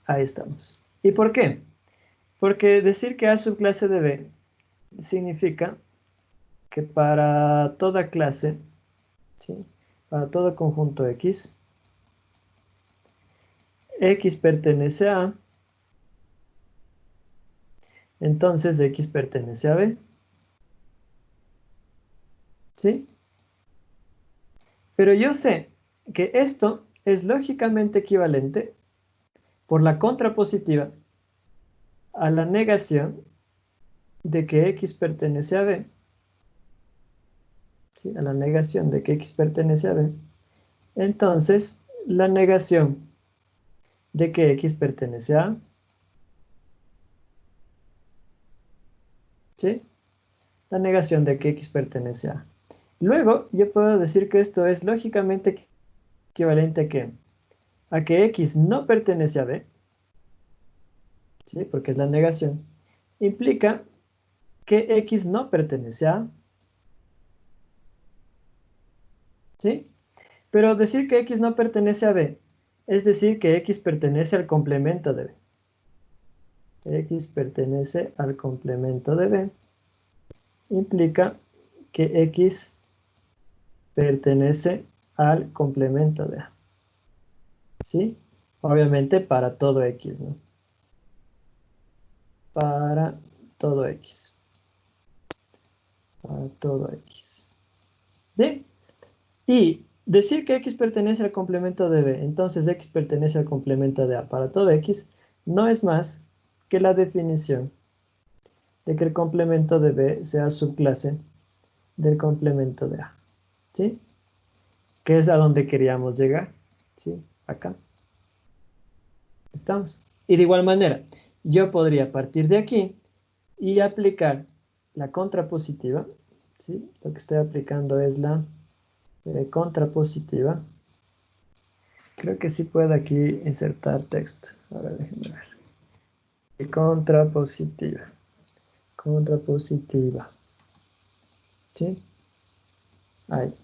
Ahí estamos. ¿Y por qué? Porque decir que A es subclase de B significa que para toda clase, ¿sí? Para todo conjunto X, X pertenece a A, entonces X pertenece a B. ¿Sí? Pero yo sé que esto es lógicamente equivalente por la contrapositiva a la negación de que X pertenece a B. ¿Sí? A la negación de que X pertenece a B. Entonces, la negación de que X pertenece a A. ¿Sí? La negación de que X pertenece a A. Luego, yo puedo decir que esto es lógicamente equivalente a ¿qué? A que X no pertenece a B. ¿Sí? Porque es la negación. Implica que X no pertenece a A. ¿Sí? Pero decir que X no pertenece a B es decir que X pertenece al complemento de B. X pertenece al complemento de B. Implica que X pertenece al complemento de A. ¿Sí? Obviamente para todo X, ¿no? Para todo X. Para todo X. Bien. Y decir que X pertenece al complemento de B, entonces X pertenece al complemento de A para todo X, no es más que la definición de que el complemento de B sea subclase del complemento de A. ¿Sí? Que es a donde queríamos llegar. ¿Sí? Acá. ¿Estamos? Y de igual manera, yo podría partir de aquí y aplicar la contrapositiva. ¿Sí? Lo que estoy aplicando es la contrapositiva. Creo que sí puedo aquí insertar texto. A ver, déjenme ver. Contrapositiva. Contrapositiva. ¿Sí? Ahí.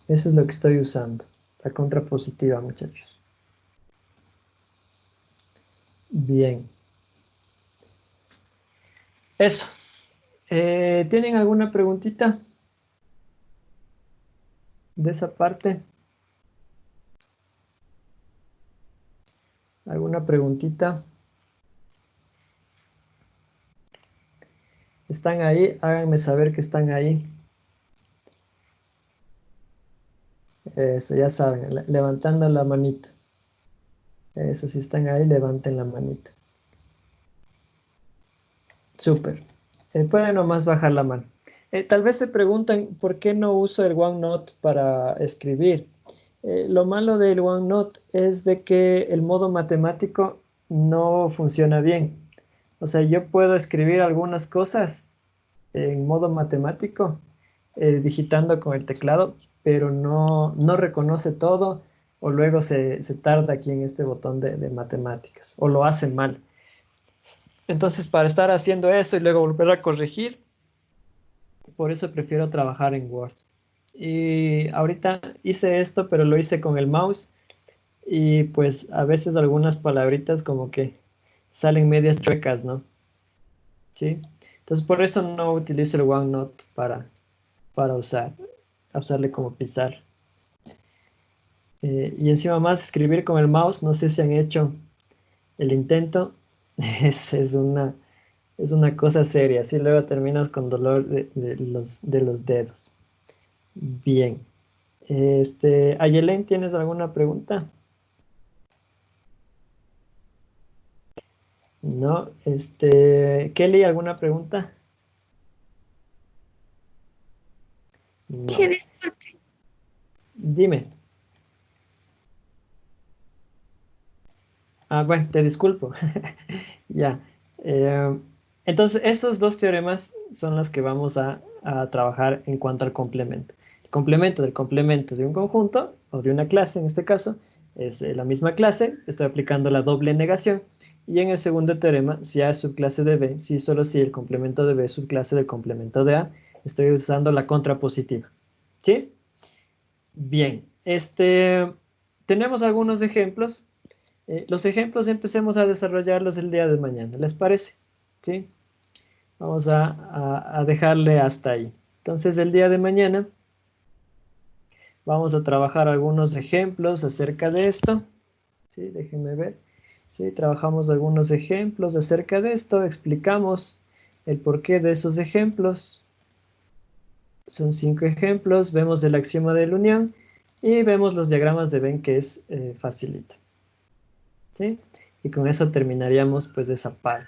Eso es lo que estoy usando. La contrapositiva, muchachos. Bien. Eso. ¿Tienen alguna preguntita de esa parte? ¿Alguna preguntita? ¿Están ahí? Háganme saber que están ahí. Eso, ya saben, levantando la manita. Eso, si están ahí, levanten la manita. Súper. Pueden nomás bajar la mano. Tal vez se preguntan por qué no uso el OneNote para escribir. Lo malo del OneNote es de que el modo matemático no funciona bien. O sea, yo puedo escribir algunas cosas en modo matemático, digitando con el teclado, pero no reconoce todo, o luego se tarda aquí en este botón de matemáticas, o lo hace mal. Entonces, para estar haciendo eso y luego volver a corregir, por eso prefiero trabajar en Word. Y ahorita hice esto, pero lo hice con el mouse, y pues a veces algunas palabritas como que salen medias chuecas, ¿no? ¿Sí? Entonces, por eso no utilizo el OneNote para usarle como pizarra. Y encima más escribir con el mouse, no sé si han hecho el intento, es una cosa seria, así luego terminas con dolor de los dedos. Bien. Ayelen, ¿tienes alguna pregunta? No. Kelly, ¿alguna pregunta? No. Sí, disculpe. Dime. Bueno, te disculpo. Ya. Entonces, estos dos teoremas son los que vamos a trabajar en cuanto al complemento. El complemento del complemento de un conjunto, o de una clase en este caso, es la misma clase, estoy aplicando la doble negación. Y en el segundo teorema, si A es subclase de B, si solo si el complemento de B es subclase del complemento de A, estoy usando la contrapositiva. ¿Sí? Bien. Tenemos algunos ejemplos. Los ejemplos empecemos a desarrollarlos el día de mañana, ¿les parece? ¿Sí? Vamos a dejarle hasta ahí. Entonces, el día de mañana vamos a trabajar algunos ejemplos acerca de esto. ¿Sí? Déjenme ver. ¿Sí? Trabajamos algunos ejemplos acerca de esto, explicamos el porqué de esos ejemplos. Son 5 ejemplos, vemos el axioma de la unión y vemos los diagramas de Venn, que es facilito. ¿Sí? Y con eso terminaríamos pues esa parte.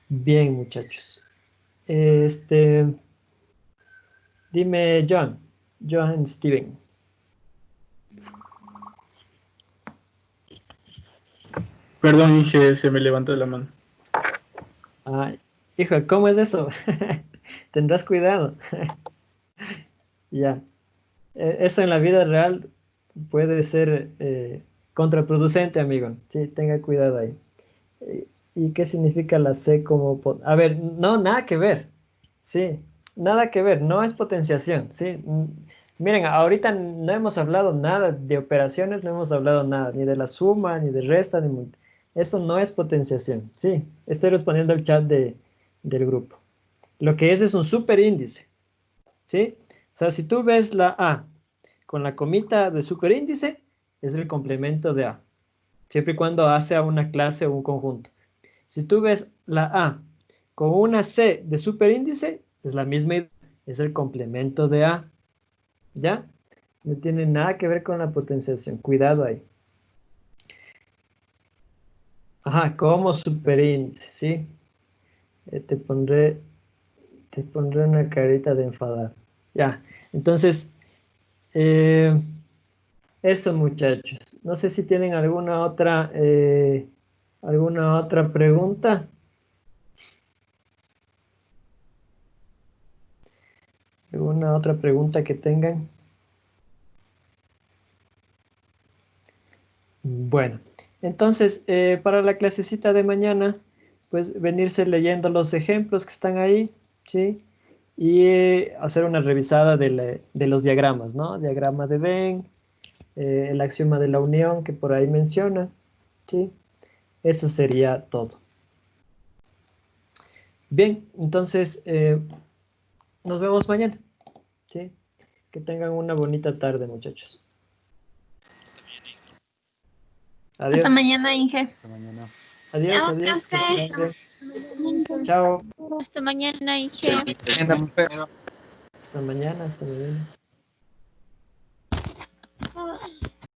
Bien, muchachos. Dime, Johan Steven. Perdón, Inge, se me levantó la mano. Hijo, ¿cómo es eso? Tendrás cuidado. Ya. Eso en la vida real puede ser contraproducente, amigo. Sí, tenga cuidado ahí. ¿Y qué significa la C como... A ver, no, nada que ver. Sí, nada que ver. No es potenciación. Sí. Miren, ahorita no hemos hablado nada de operaciones, no hemos hablado nada, ni de la suma, ni de resta, eso no es potenciación. Sí, estoy respondiendo al chat del grupo. Lo que es un superíndice. ¿Sí? O sea, si tú ves la A con la comita de superíndice, es el complemento de A. Siempre y cuando A sea una clase o un conjunto. Si tú ves la A con una C de superíndice, es la misma idea, es el complemento de A. ¿Ya? No tiene nada que ver con la potenciación. Cuidado ahí. Ajá, como superíndice, ¿sí? Te pondré una carita de enfadar. Ya, entonces, eso, muchachos. No sé si tienen alguna otra pregunta. ¿Alguna otra pregunta que tengan? Bueno, entonces, para la clasecita de mañana, pues venirse leyendo los ejemplos que están ahí, ¿sí? Y hacer una revisada de los diagramas, ¿no? Diagrama de Venn, el axioma de la unión que por ahí menciona, ¿sí? Eso sería todo. Bien, entonces, nos vemos mañana, ¿sí? Que tengan una bonita tarde, muchachos. Adiós. Hasta mañana, Inge. Hasta mañana. Adiós, Chao, adiós. profe. Chao. Hasta mañana, Inge. Hasta mañana, hasta mañana.